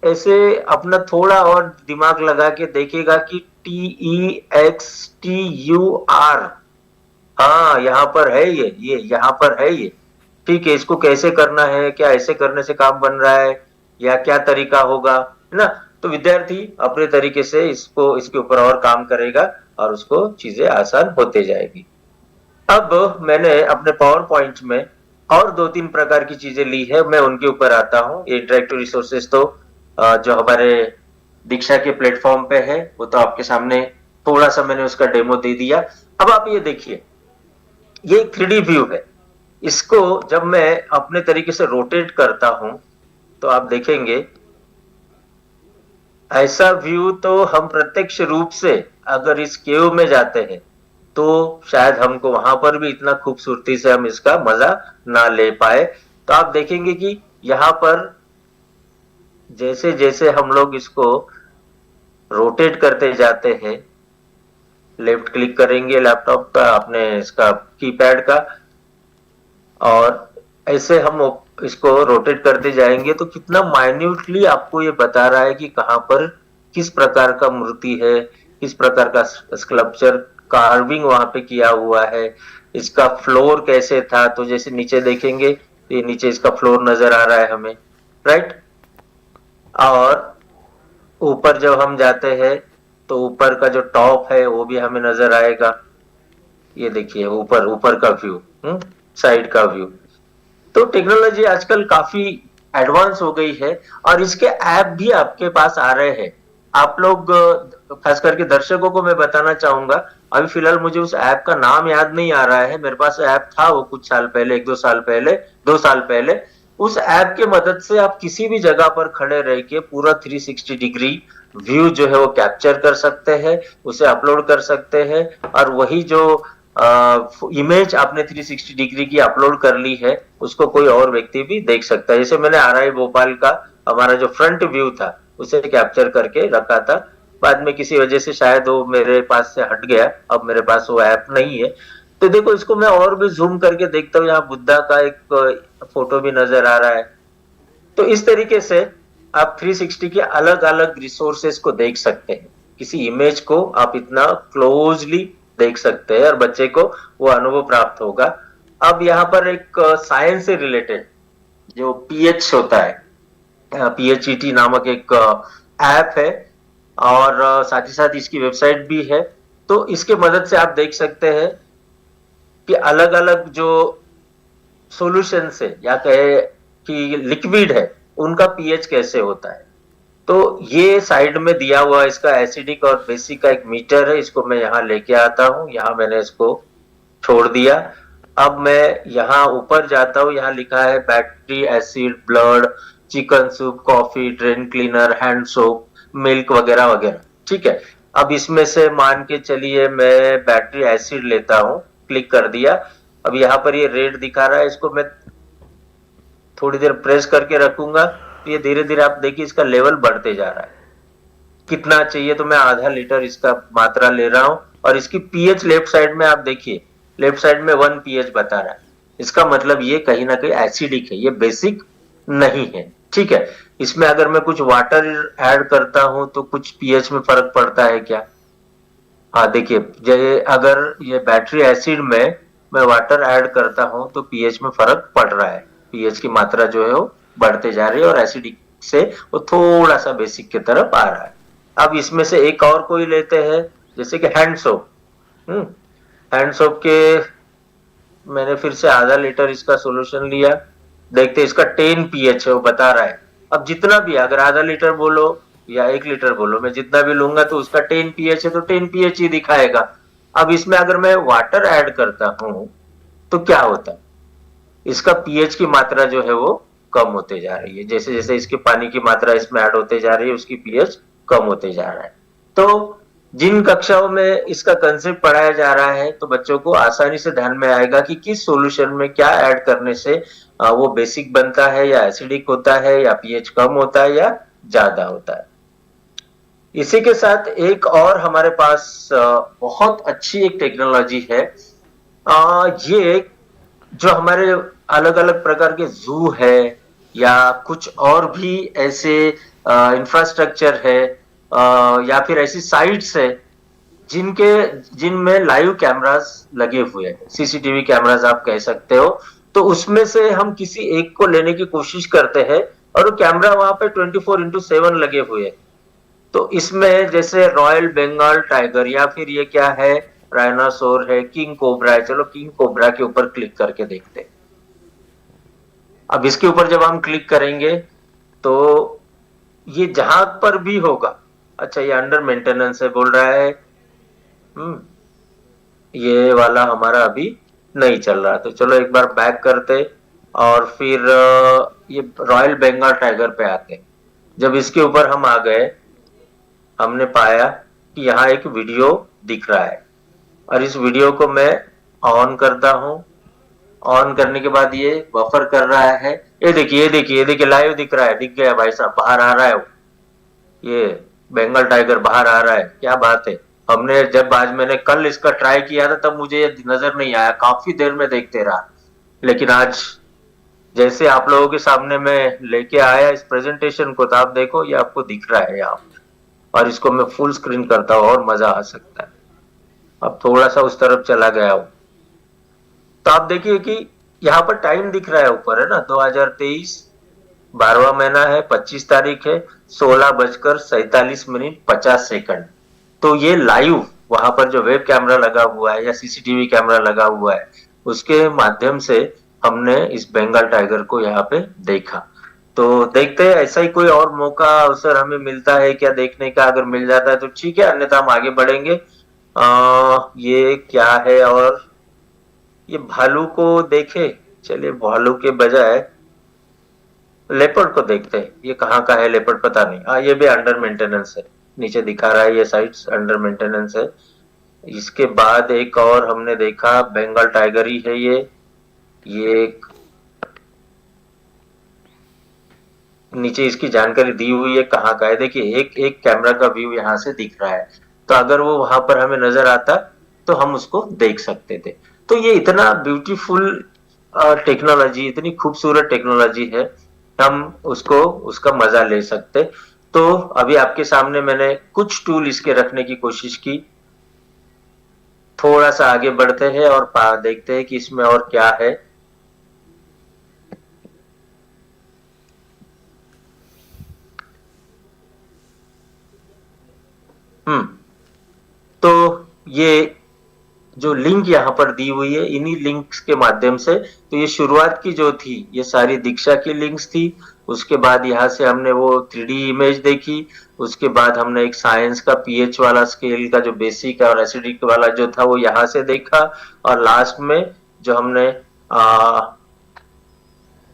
ऐसे अपना थोड़ा और दिमाग लगा के देखेगा कि TEXTUR, हाँ यहाँ पर है, ये यहाँ पर है ये। ठीक है, इसको कैसे करना है? क्या ऐसे करने से काम बन रहा है या क्या तरीका होगा, है ना? तो विद्यार्थी अपने तरीके से इसको इसके ऊपर और काम करेगा और उसको चीजें आसान होते जाएगी। अब मैंने अपने पावर पॉइंट में और 2-3 प्रकार की चीजें ली है, मैं उनके ऊपर आता हूँ। ये इंटरेक्टिव रिसोर्सेज तो जो हमारे दीक्षा के प्लेटफॉर्म पे है वो तो आपके सामने थोड़ा सा मैंने उसका डेमो दे दिया। अब आप ये देखिए, ये एक 3D व्यू है। इसको जब मैं अपने तरीके से रोटेट करता हूं तो आप देखेंगे ऐसा व्यू तो हम प्रत्यक्ष रूप से अगर इस केव में जाते हैं तो शायद हमको वहां पर भी इतना खूबसूरती से हम इसका मजा ना ले पाए। तो आप देखेंगे कि यहाँ पर जैसे जैसे हम लोग इसको रोटेट करते जाते हैं, लेफ्ट क्लिक करेंगे लैपटॉप का, अपने इसका कीपैड का, और ऐसे हम इसको रोटेट करते जाएंगे तो कितना माइन्यूटली आपको ये बता रहा है कि कहां पर किस प्रकार का मूर्ति है, किस प्रकार का स्कल्पचर कार्विंग वहां पे किया हुआ है, इसका फ्लोर कैसे था। तो जैसे नीचे देखेंगे तो ये नीचे इसका फ्लोर नजर आ रहा है हमें, राइट। और ऊपर जब हम जाते हैं तो ऊपर का जो टॉप है वो भी हमें नजर आएगा। ये देखिए ऊपर ऊपर का व्यू, साइड का व्यू। तो टेक्नोलॉजी आजकल काफी एडवांस हो गई है और इसके ऐप भी आपके पास आ रहे हैं। आप लोग खास करके दर्शकों को मैं बताना चाहूंगा, अभी फिलहाल मुझे उस ऐप का नाम याद नहीं आ रहा है। मेरे पास ऐप था वो कुछ साल पहले, 1-2 साल पहले, 2 साल पहले। उस ऐप के मदद से आप किसी भी जगह पर खड़े रह के पूरा 360 डिग्री व्यू जो है वो कैप्चर कर सकते हैं, उसे अपलोड कर सकते हैं और वही जो इमेज आपने 360 डिग्री की अपलोड कर ली है उसको कोई और व्यक्ति भी देख सकता है। जैसे मैंने RI भोपाल का हमारा जो फ्रंट व्यू था उसे कैप्चर करके रखा था, बाद में किसी वजह से शायद वो मेरे पास से हट गया, अब मेरे पास वो ऐप नहीं है। तो देखो इसको मैं और भी जूम करके देखता हूँ, यहाँ बुद्धा का एक फोटो भी नजर आ रहा है। तो इस तरीके से आप 360 के अलग अलग रिसोर्सेस को देख सकते हैं, किसी इमेज को आप इतना क्लोजली देख सकते हैं और बच्चे को वो अनुभव प्राप्त होगा। अब यहाँ पर एक साइंस से रिलेटेड जो पीएच होता है, पीएचईटी नामक एक ऐप है, और साथ ही साथ इसकी वेबसाइट भी है। तो इसके मदद से आप देख सकते हैं कि अलग अलग जो सॉल्यूशन है या कहे कि लिक्विड है, उनका पीएच कैसे होता है। तो ये साइड में दिया हुआ इसका एसिडिक और बेसिक का एक मीटर है, इसको मैं यहाँ लेके आता हूँ, यहाँ मैंने इसको छोड़ दिया। अब मैं यहाँ ऊपर जाता हूँ, यहाँ लिखा है battery, acid, blood, chicken soup, coffee, drain cleaner, hand soap, milk वगैरह वगैरह। ठीक है, अब इसमें से मान के चलिए मैं बैटरी एसिड लेता हूँ, क्लिक कर दिया। अब यहाँ पर ये रेड दिखा रहा है, इसको मैं थोड़ी देर प्रेस करके रखूंगा, तो ये धीरे धीरे आप देखिए इसका लेवल बढ़ते जा रहा है। कितना चाहिए, तो मैं आधा लीटर इसका मात्रा ले रहा हूं, और इसकी पीएच लेफ्ट साइड में आप देखिए, लेफ्ट साइड में 1 पीएच बता रहा है। इसका मतलब ये कहीं ना कहीं एसिडिक है, ये बेसिक नहीं है। ठीक है, इसमें अगर मैं कुछ वाटर ऐड करता हूं तो कुछ पीएच में फर्क पड़ता है क्या? हाँ देखिए, अगर ये बैटरी एसिड में मैं वाटर ऐड करता हूं तो पीएच में फर्क पड़ रहा है, पीएच की मात्रा जो है वो बढ़ते जा रही है, और एसिडिक से वो थोड़ा सा बेसिक की तरफ आ रहा है। अब इसमें से एक और कोई लेते हैं, जैसे कि हैंड सोप। हैंड सोप के मैंने फिर से आधा लीटर इसका सॉल्यूशन लिया, देखते इसका 10 पीएच है, वो बता रहा है। अब जितना भी, अगर आधा लीटर बोलो या 1 लीटर बोलो, मैं जितना भी लूंगा तो उसका 10 पीएच है तो 10 पीएच ही दिखाएगा। अब इसमें अगर मैं वाटर ऐड करता हूं तो क्या होता है, इसका पीएच की मात्रा जो है वो कम होते जा रही है। जैसे जैसे इसके पानी की मात्रा इसमें ऐड होते जा रही है, उसकी पीएच कम होते जा रहा है। तो जिन कक्षाओं में इसका कंसेप्ट पढ़ाया जा रहा है, तो बच्चों को आसानी से ध्यान में आएगा कि किस सॉल्यूशन में क्या ऐड करने से वो बेसिक बनता है या एसिडिक होता है या पीएच कम होता है या ज्यादा होता है। इसी के साथ एक और हमारे पास बहुत अच्छी एक टेक्नोलॉजी है। ये जो हमारे अलग अलग प्रकार के जू है या कुछ और भी ऐसे इंफ्रास्ट्रक्चर है, या फिर ऐसी साइट्स है जिनमें लाइव कैमरास लगे हुए हैं, सीसीटीवी कैमरास आप कह सकते हो। तो उसमें से हम किसी एक को लेने की कोशिश करते हैं, और वो कैमरा वहां पे 24/7 लगे हुए हैं। तो इसमें जैसे रॉयल बंगाल टाइगर, या फिर ये क्या है, राइनासोर है, किंग कोबरा है। चलो किंग कोबरा के ऊपर क्लिक करके देखते हैं। अब इसके ऊपर जब हम क्लिक करेंगे तो ये जहां पर भी होगा, अच्छा ये अंडर मेंटेनेंस है बोल रहा है, ये वाला हमारा अभी नहीं चल रहा। तो चलो एक बार बैक करते और फिर ये रॉयल बंगाल टाइगर पे आते। जब इसके ऊपर हम आ गए, हमने पाया कि यहाँ एक वीडियो दिख रहा है, और इस वीडियो को मैं ऑन करता हूं। ऑन करने के बाद ये बफर कर रहा है, ये देखिए ये देखिए ये देखिए लाइव दिख रहा है, दिख गया भाई साहब, बाहर आ रहा है वो, ये बंगाल टाइगर बाहर आ रहा है। क्या बात है, हमने जब आज मैंने कल इसका ट्राई किया था तब मुझे ये नजर नहीं आया, काफी देर में देखते रहा, लेकिन आज जैसे आप लोगों के सामने मैं लेके आया इस प्रेजेंटेशन को, तो आप देखो ये आपको दिख रहा है यहाँ, और इसको मैं फुल स्क्रीन करता हूँ और मजा आ सकता है। अब थोड़ा सा उस तरफ चला गया हूं, तो आप देखिए कि यहाँ पर टाइम दिख रहा है ऊपर, है ना, 2023 12वां महीना है, 25 तारीख है, 16:47:50। तो ये लाइव वहां पर जो वेब कैमरा लगा हुआ है या सीसीटीवी कैमरा लगा हुआ है, उसके माध्यम से हमने इस बंगाल टाइगर को यहाँ पे देखा। तो देखते हैं ऐसा ही कोई और मौका अवसर हमें मिलता है क्या देखने का, अगर मिल जाता है तो ठीक है, अन्यथा हम आगे बढ़ेंगे। ये क्या है, और ये भालू को देखे, चलिए भालू के बजाय लेपर्ड को देखते हैं। ये कहाँ का है लेपर्ड पता नहीं। हाँ ये भी अंडर मेंटेनेंस है, नीचे दिखा रहा है ये साइट्स अंडर मेंटेनेंस है। इसके बाद एक और हमने देखा, बंगाल टाइगर ही है ये एक, नीचे इसकी जानकारी दी हुई है कहाँ का है। देखिए एक एक कैमरा का व्यू यहाँ से दिख रहा है, तो अगर वो वहां पर हमें नजर आता तो हम उसको देख सकते थे। तो ये इतना ब्यूटीफुल टेक्नोलॉजी, इतनी खूबसूरत टेक्नोलॉजी है, हम उसको उसका मजा ले सकते। तो अभी आपके सामने मैंने कुछ टूल इसके रखने की कोशिश की। थोड़ा सा आगे बढ़ते हैं और देखते हैं कि इसमें और क्या है। तो ये जो लिंक यहाँ पर दी हुई है, इन्हीं लिंक्स के माध्यम से, तो ये शुरुआत की जो थी ये सारी दीक्षा की लिंक्स थी। उसके बाद यहाँ से हमने वो 3D इमेज देखी। उसके बाद हमने एक साइंस का पीएच वाला स्केल का जो बेसिक और एसिडिक वाला जो था वो यहाँ से देखा। और लास्ट में जो हमने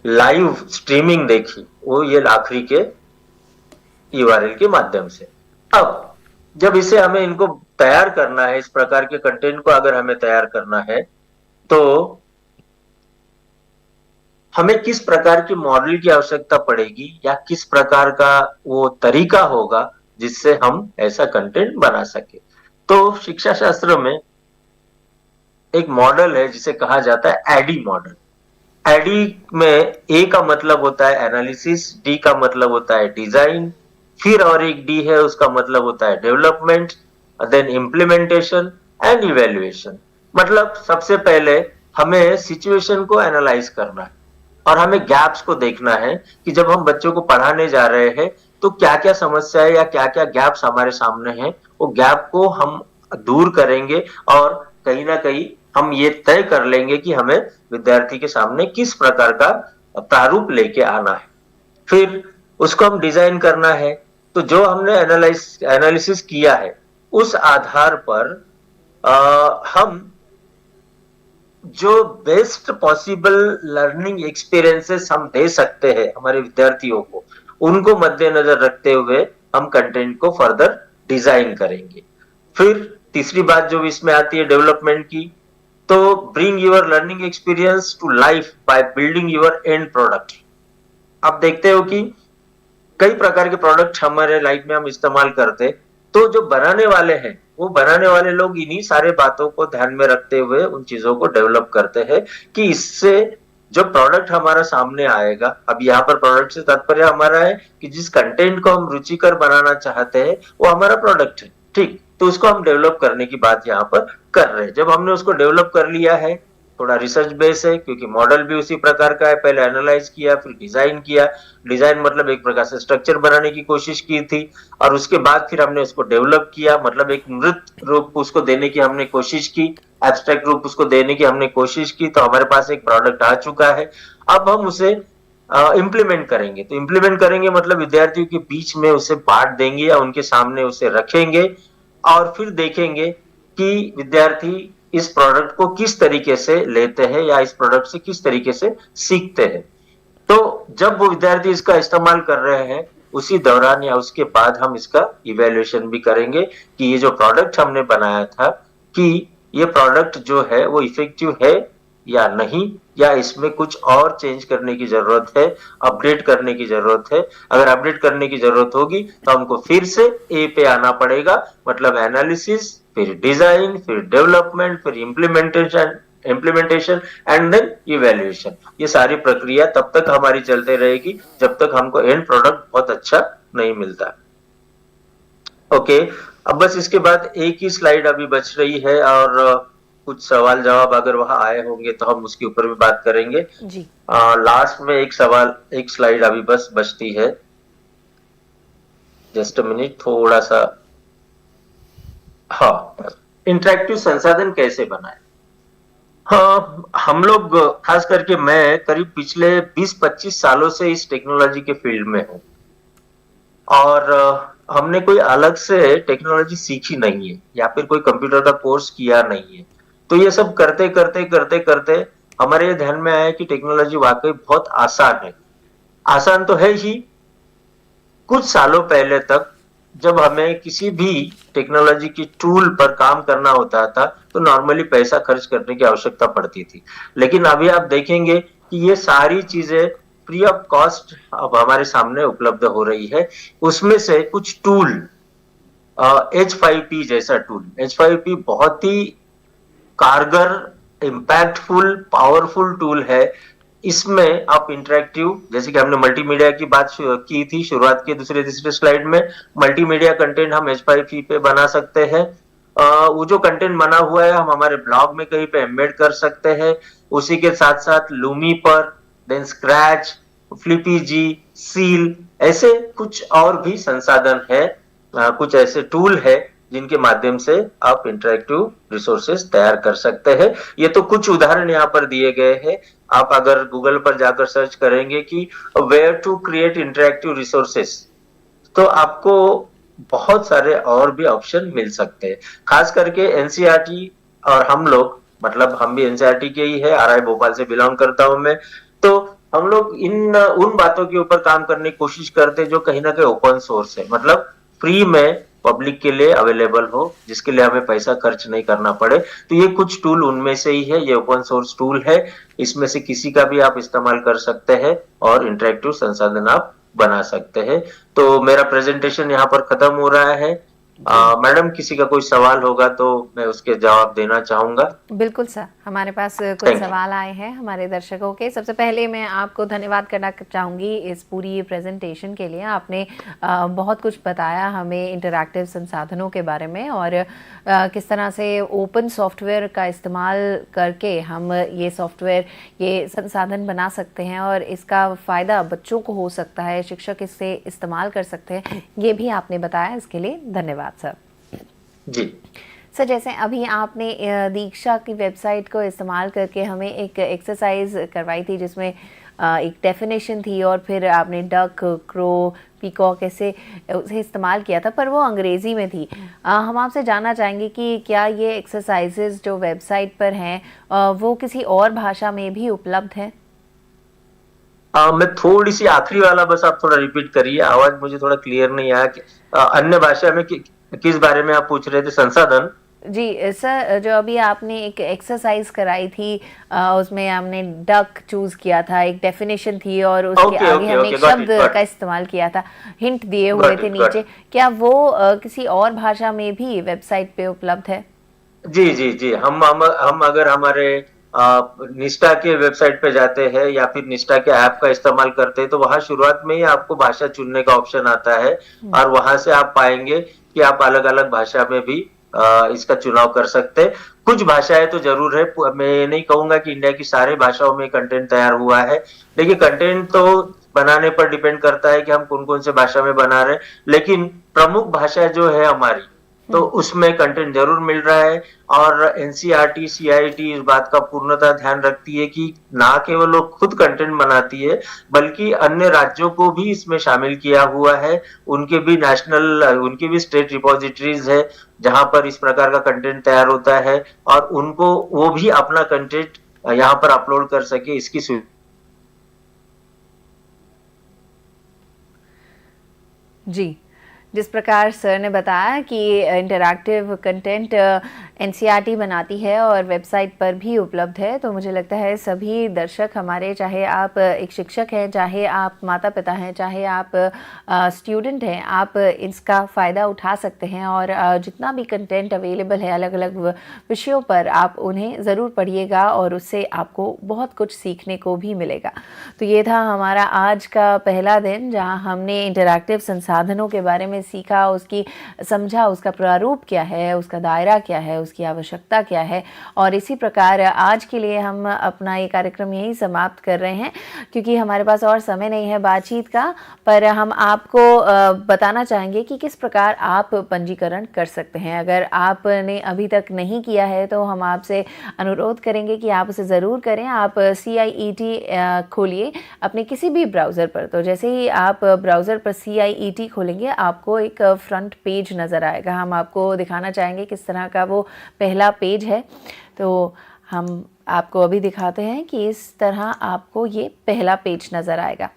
लाइव स्ट्रीमिंग देखी वो ये आखिरी के यूआरएल के माध्यम से। अब जब इसे हमें इनको तैयार करना है, इस प्रकार के कंटेंट को अगर हमें तैयार करना है, तो हमें किस प्रकार की मॉडल की आवश्यकता पड़ेगी या किस प्रकार का वो तरीका होगा जिससे हम ऐसा कंटेंट बना सके। तो शिक्षा शास्त्र में एक मॉडल है जिसे कहा जाता है एडी मॉडल। एडी में ए का मतलब होता है एनालिसिस, डी का मतलब होता है डिजाइन, फिर और एक डी है उसका मतलब होता है development, then implementation and evaluation. मतलब सबसे पहले हमें सिचुएशन को एनालाइज करना है और हमें गैप्स को देखना है कि जब हम बच्चों को पढ़ाने जा रहे हैं तो क्या क्या समस्या है या क्या क्या गैप्स हमारे सामने हैं, वो गैप को हम दूर करेंगे और कहीं ना कहीं हम ये तय कर लेंगे कि हमें विद्यार्थी के सामने किस प्रकार का प्रारूप लेके आना है। फिर उसको हम डिजाइन करना है। तो जो हमने एनालिसिस किया है उस आधार पर हम जो बेस्ट पॉसिबल लर्निंग एक्सपीरियंसेस हम दे सकते हैं हमारे विद्यार्थियों को, उनको मद्देनजर रखते हुए हम कंटेंट को फर्दर डिजाइन करेंगे। फिर तीसरी बात जो इसमें आती है डेवलपमेंट की, तो bring your learning experience to life by building your end product. आप देखते हो कि कई प्रकार के प्रोडक्ट हमारे लाइफ में हम इस्तेमाल करते, तो जो बनाने वाले हैं वो बनाने वाले लोग इन्हीं सारे बातों को ध्यान में रखते हुए उन चीजों को डेवलप करते हैं कि इससे जो प्रोडक्ट हमारा सामने आएगा। अब यहाँ पर प्रोडक्ट से तात्पर्य हमारा है कि जिस कंटेंट को हम रुचिकर बनाना चाहते हैं वो हमारा प्रोडक्ट है, ठीक। तो उसको हम डेवलप करने की बात यहाँ पर कर रहे हैं। जब हमने उसको डेवलप कर लिया है, थोड़ा रिसर्च बेस है क्योंकि मॉडल भी उसी प्रकार का है, पहले एनालाइज किया फिर डिजाइन किया। डिजाइन मतलब एक प्रकार से स्ट्रक्चर बनाने की कोशिश की थी और उसके बाद फिर हमने उसको डेवलप किया, मतलब एक मृत रूप उसको देने की हमने कोशिश की, एब्स्ट्रैक्ट रूप उसको देने की हमने कोशिश की। तो हमारे पास एक प्रोडक्ट आ चुका है। अब हम उसे इम्प्लीमेंट करेंगे। तो इम्प्लीमेंट करेंगे मतलब विद्यार्थियों के बीच में उसे बांट देंगे या उनके सामने उसे रखेंगे और फिर देखेंगे कि विद्यार्थी इस प्रोडक्ट को किस तरीके से लेते हैं या इस प्रोडक्ट से किस तरीके से सीखते हैं। तो जब वो विद्यार्थी इसका इस्तेमाल कर रहे हैं उसी दौरान या उसके बाद हम इसका इवैल्यूएशन भी करेंगे कि ये जो प्रोडक्ट हमने बनाया था कि ये प्रोडक्ट जो है वो इफेक्टिव है या नहीं, या इसमें कुछ और चेंज करने की जरूरत है, अपडेट करने की जरूरत है। अगर अपडेट करने की जरूरत होगी तो हमको फिर से ए पे आना पड़ेगा, मतलब एनालिसिस, फिर डिजाइन, फिर डेवलपमेंट, फिर इम्प्लीमेंटेशन एंड देन इवैल्यूएशन। ये सारी प्रक्रिया तब तक हमारी चलते रहेगी जब तक हमको एंड प्रोडक्ट बहुत अच्छा नहीं मिलता। ओके, अब बस इसके बाद एक ही स्लाइड अभी बच रही है और कुछ सवाल जवाब अगर वहां आए होंगे तो हम उसके ऊपर भी बात करेंगे जी। लास्ट में एक स्लाइड अभी बस बचती है। जस्ट अ मिनट, थोड़ा सा। हाँ, इंटरेक्टिव संसाधन कैसे बनाए। हाँ, हम लोग खास करके मैं करीब पिछले 20-25 सालों से इस टेक्नोलॉजी के फील्ड में हूँ और हमने कोई अलग से टेक्नोलॉजी सीखी नहीं है या फिर कोई कंप्यूटर का कोर्स किया नहीं है। तो ये सब करते करते करते करते हमारे ये ध्यान में आया कि टेक्नोलॉजी वाकई बहुत आसान है। आसान तो है ही। कुछ सालों पहले तक जब हमें किसी भी टेक्नोलॉजी की टूल पर काम करना होता था तो नॉर्मली पैसा खर्च करने की आवश्यकता पड़ती थी, लेकिन अभी आप देखेंगे कि ये सारी चीजें फ्री ऑफ कॉस्ट अब हमारे सामने उपलब्ध हो रही है। उसमें से कुछ टूल, H5P जैसा टूल, H5P बहुत ही कारगर, इम्पैक्टफुल, पावरफुल टूल है। इसमें आप इंटरेक्टिव, जैसे कि हमने मल्टीमीडिया की बात की थी शुरुआत के दूसरे तीसरे स्लाइड में, मल्टीमीडिया कंटेंट हम H5P पे बना सकते हैं। वो जो कंटेंट बना हुआ है हम हमारे ब्लॉग में कहीं पे एम्बेड कर सकते हैं। उसी के साथ साथ लूमी पर, देन स्क्रैच, फ्लिपी जी, सील, ऐसे कुछ और भी संसाधन है, कुछ ऐसे टूल है जिनके माध्यम से आप इंटरेक्टिव रिसोर्सेस तैयार कर सकते हैं। ये तो कुछ उदाहरण यहाँ पर दिए गए हैं। आप अगर गूगल पर जाकर सर्च करेंगे कि where to create interactive resources, तो आपको बहुत सारे और भी ऑप्शन मिल सकते हैं। खास करके एनसीईआरटी और हम लोग, मतलब हम भी एनसीईआरटी के ही है, आरआई भोपाल से बिलोंग करता हूं मैं, तो हम लोग इन उन बातों के ऊपर काम करने की कोशिश करते हैं जो कहीं ना कहीं ओपन सोर्स है, मतलब फ्री में पब्लिक के लिए अवेलेबल हो, जिसके लिए हमें पैसा खर्च नहीं करना पड़े। तो ये कुछ टूल उनमें से ही है, ये ओपन सोर्स टूल है, इसमें से किसी का भी आप इस्तेमाल कर सकते हैं और इंटरेक्टिव संसाधन आप बना सकते हैं। तो मेरा प्रेजेंटेशन यहाँ पर खत्म हो रहा है। मैडम, किसी का कोई सवाल होगा तो मैं उसके जवाब देना चाहूंगा। बिल्कुल सर, हमारे पास कुछ Thank you. सवाल आए हैं हमारे दर्शकों के। सबसे पहले मैं आपको धन्यवाद करना चाहूँगी इस पूरी प्रेजेंटेशन के लिए। आपने बहुत कुछ बताया हमें इंटरैक्टिव संसाधनों के बारे में, और किस तरह से ओपन सॉफ्टवेयर का इस्तेमाल करके हम ये सॉफ्टवेयर, ये संसाधन बना सकते हैं और इसका फ़ायदा बच्चों को हो सकता है, शिक्षक इससे इस्तेमाल कर सकते हैं, ये भी आपने बताया। इसके लिए धन्यवाद सर। जी सर, जैसे अभी आपने दीक्षा की वेबसाइट को इस्तेमाल करके हमें एक एक्सरसाइज करवाई थी जिसमें एक डेफिनेशन थी, और फिर आपने डक, क्रो, पीकॉक ऐसे उसे इस्तेमाल किया था, पर वो अंग्रेज़ी में थी। हम आपसे जानना चाहेंगे कि क्या ये एक्सरसाइजेज जो वेबसाइट पर हैं वो किसी और भाषा में भी उपलब्ध हैं? मैं थोड़ी सी आखिरी वाला बस आप थोड़ा रिपीट करिए, आवाज मुझे थोड़ा क्लियर नहीं आया कि अन्य भाषा में किस बारे में आप पूछ रहे थे, संसाधन? जी सर, जो अभी आपने एक एक्सरसाइज कराई थी उसमें हमने डक चूज किया था, एक डेफिनेशन थी और उसके आगे हमने एक शब्द का इस्तेमाल किया था, हिंट दिए हुए थे नीचे। क्या वो किसी और भाषा में भी वेबसाइट पे उपलब्ध है? जी जी जी, हम अगर हमारे निष्ठा के वेबसाइट पे जाते हैं या फिर निष्ठा के ऐप का इस्तेमाल करते हैं तो वहां शुरुआत में ही आपको भाषा चुनने का ऑप्शन आता है, और वहां से आप पाएंगे कि आप अलग अलग भाषा में भी इसका चुनाव कर सकते हैं। कुछ भाषाएं तो जरूर है, मैं नहीं कहूंगा कि इंडिया की सारी भाषाओं में कंटेंट तैयार हुआ है, लेकिन कंटेंट तो बनाने पर डिपेंड करता है कि हम कौन कौन से भाषा में बना रहे हैं, लेकिन प्रमुख भाषा जो है हमारी, तो उसमें कंटेंट जरूर मिल रहा है। और एनसीईआरटी, सीआईटी इस बात का पूर्णतः ध्यान रखती है कि ना केवल वो खुद कंटेंट बनाती है, बल्कि अन्य राज्यों को भी इसमें शामिल किया हुआ है। उनके भी उनकी भी स्टेट रिपोजिटरीज है जहां पर इस प्रकार का कंटेंट तैयार होता है, और उनको वो भी अपना कंटेंट यहाँ पर अपलोड कर सके, इसकी सुविधा। जी, जिस प्रकार सर ने बताया कि इंटरैक्टिव कंटेंट एनसीईआरटी बनाती है और वेबसाइट पर भी उपलब्ध है, तो मुझे लगता है सभी दर्शक हमारे, चाहे आप एक शिक्षक हैं, चाहे आप माता पिता हैं, चाहे आप स्टूडेंट हैं, आप इसका फ़ायदा उठा सकते हैं। और जितना भी कंटेंट अवेलेबल है अलग अलग विषयों पर, आप उन्हें ज़रूर पढ़िएगा और उससे आपको बहुत कुछ सीखने को भी मिलेगा। तो ये था हमारा आज का पहला दिन जहाँ हमने इंटरैक्टिव संसाधनों के बारे में सीखा, उसकी समझा, उसका प्रारूप क्या है, उसका दायरा क्या है, उसकी आवश्यकता क्या है। और इसी प्रकार आज के लिए हम अपना ये कार्यक्रम यहीं समाप्त कर रहे हैं, क्योंकि हमारे पास और समय नहीं है बातचीत का। पर हम आपको बताना चाहेंगे कि किस प्रकार आप पंजीकरण कर सकते हैं। अगर आपने अभी तक नहीं किया है तो हम आपसे अनुरोध करेंगे कि आप उसे ज़रूर करें। आप CIET खोलिए अपने किसी भी ब्राउज़र पर। तो जैसे ही आप ब्राउज़र पर CIET खोलेंगे, आपको एक फ्रंट पेज नज़र आएगा। हम आपको दिखाना चाहेंगे किस तरह का वो पहला पेज है। तो हम आपको अभी दिखाते हैं कि इस तरह आपको ये पहला पेज नज़र आएगा।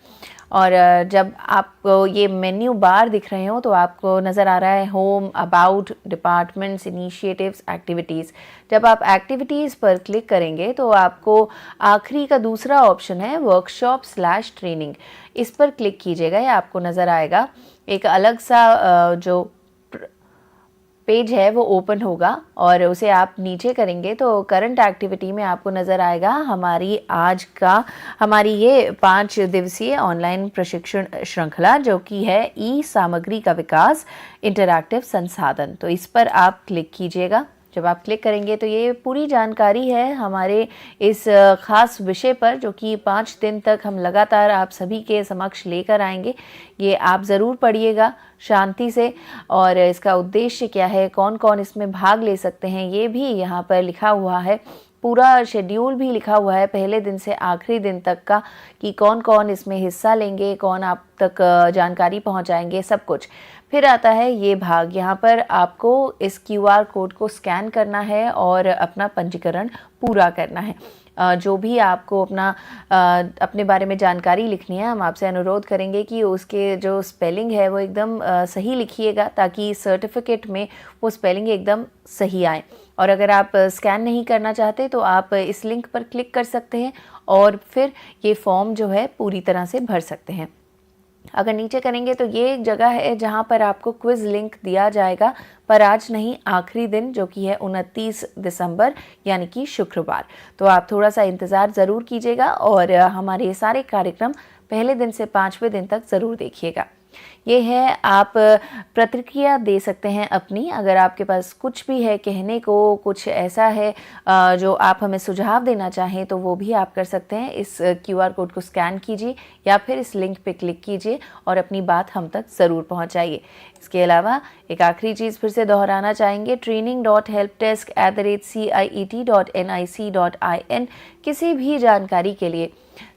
और जब आपको ये मेन्यू बार दिख रहे हो तो आपको नज़र आ रहा है home, about, departments, initiatives, activities. जब आप एक्टिविटीज़ पर क्लिक करेंगे तो आपको आखिरी का दूसरा ऑप्शन है वर्कशॉप/ट्रेनिंग, इस पर क्लिक कीजिएगा। ये आपको नज़र आएगा एक अलग सा जो पेज है वो ओपन होगा और उसे आप नीचे करेंगे तो करंट एक्टिविटी में आपको नज़र आएगा हमारी ये 5 दिवसीय ऑनलाइन प्रशिक्षण श्रृंखला, जो कि है ई सामग्री का विकास इंटरैक्टिव संसाधन। तो इस पर आप क्लिक कीजिएगा। जब आप क्लिक करेंगे तो ये पूरी जानकारी है हमारे इस ख़ास विषय पर, जो कि 5 दिन तक हम लगातार आप सभी के समक्ष लेकर आएंगे। ये आप ज़रूर पढ़िएगा शांति से, और इसका उद्देश्य क्या है, कौन कौन इसमें भाग ले सकते हैं, ये भी यहाँ पर लिखा हुआ है। पूरा शेड्यूल भी लिखा हुआ है पहले दिन से आखिरी दिन तक का, कि कौन कौन इसमें हिस्सा लेंगे, कौन आप तक जानकारी पहुंचाएंगे, सब कुछ। फिर आता है ये भाग, यहाँ पर आपको इस QR कोड को स्कैन करना है और अपना पंजीकरण पूरा करना है। जो भी आपको अपने बारे में जानकारी लिखनी है, हम आपसे अनुरोध करेंगे कि उसके जो स्पेलिंग है वो एकदम सही लिखिएगा, ताकि सर्टिफिकेट में वो स्पेलिंग एकदम सही आए। और अगर आप स्कैन नहीं करना चाहते तो आप इस लिंक पर क्लिक कर सकते हैं और फिर ये फॉर्म जो है पूरी तरह से भर सकते हैं। अगर नीचे करेंगे तो ये एक जगह है जहाँ पर आपको क्विज़ लिंक दिया जाएगा, पर आज नहीं, आखिरी दिन, जो कि है 29 दिसंबर यानी कि शुक्रवार। तो आप थोड़ा सा इंतज़ार ज़रूर कीजिएगा और हमारे ये सारे कार्यक्रम पहले दिन से 5वें दिन तक ज़रूर देखिएगा। ये है, आप प्रतिक्रिया दे सकते हैं अपनी, अगर आपके पास कुछ भी है कहने को, कुछ ऐसा है जो आप हमें सुझाव देना चाहें तो वो भी आप कर सकते हैं। इस QR कोड को स्कैन कीजिए या फिर इस लिंक पे क्लिक कीजिए और अपनी बात हम तक ज़रूर पहुंचाइए। इसके अलावा एक आखिरी चीज़ फिर से दोहराना चाहेंगे, training.helpdesk@ciet.nic.in किसी भी जानकारी के लिए,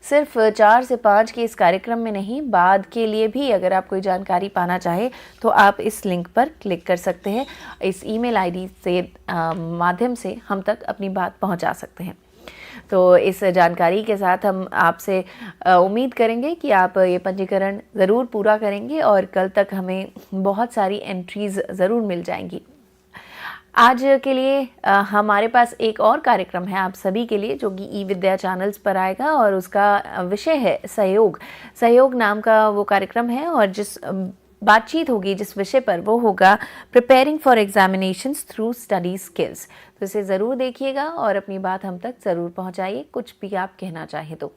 सिर्फ 4 से 5 के इस कार्यक्रम में नहीं, बाद के लिए भी अगर आप कोई जानकारी पाना चाहें तो आप इस लिंक पर क्लिक कर सकते हैं। इस ईमेल आईडी से माध्यम से हम तक अपनी बात पहुंचा सकते हैं। तो इस जानकारी के साथ हम आपसे उम्मीद करेंगे कि आप ये पंजीकरण ज़रूर पूरा करेंगे और कल तक हमें बहुत सारी एंट्रीज़ ज़रूर मिल जाएंगी। आज के लिए हमारे पास एक और कार्यक्रम है आप सभी के लिए, जो कि ई विद्या चैनल्स पर आएगा और उसका विषय है सहयोग। सहयोग नाम का वो कार्यक्रम है और जिस बातचीत होगी जिस विषय पर, वो होगा preparing for examinations through study skills. तो इसे ज़रूर देखिएगा और अपनी बात हम तक ज़रूर पहुंचाइए, कुछ भी आप कहना चाहें तो।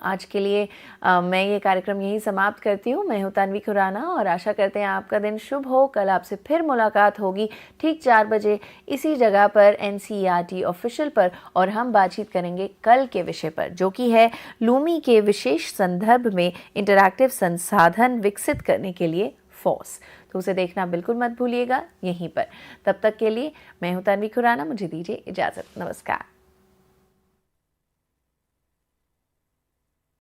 आज के लिए मैं ये कार्यक्रम यहीं समाप्त करती हूँ। मैं हूँ तन्वी खुराना और आशा करते हैं आपका दिन शुभ हो। कल आपसे फिर मुलाकात होगी ठीक 4 बजे इसी जगह पर NCERT ऑफिशियल पर, और हम बातचीत करेंगे कल के विषय पर, जो कि है लूमी के विशेष संदर्भ में इंटरैक्टिव संसाधन विकसित करने के लिए फोर्स। तो उसे देखना बिल्कुल मत भूलिएगा यहीं पर। तब तक के लिए मैं हूँ तन्वी खुराना, मुझे दीजिए इजाज़त। नमस्कार।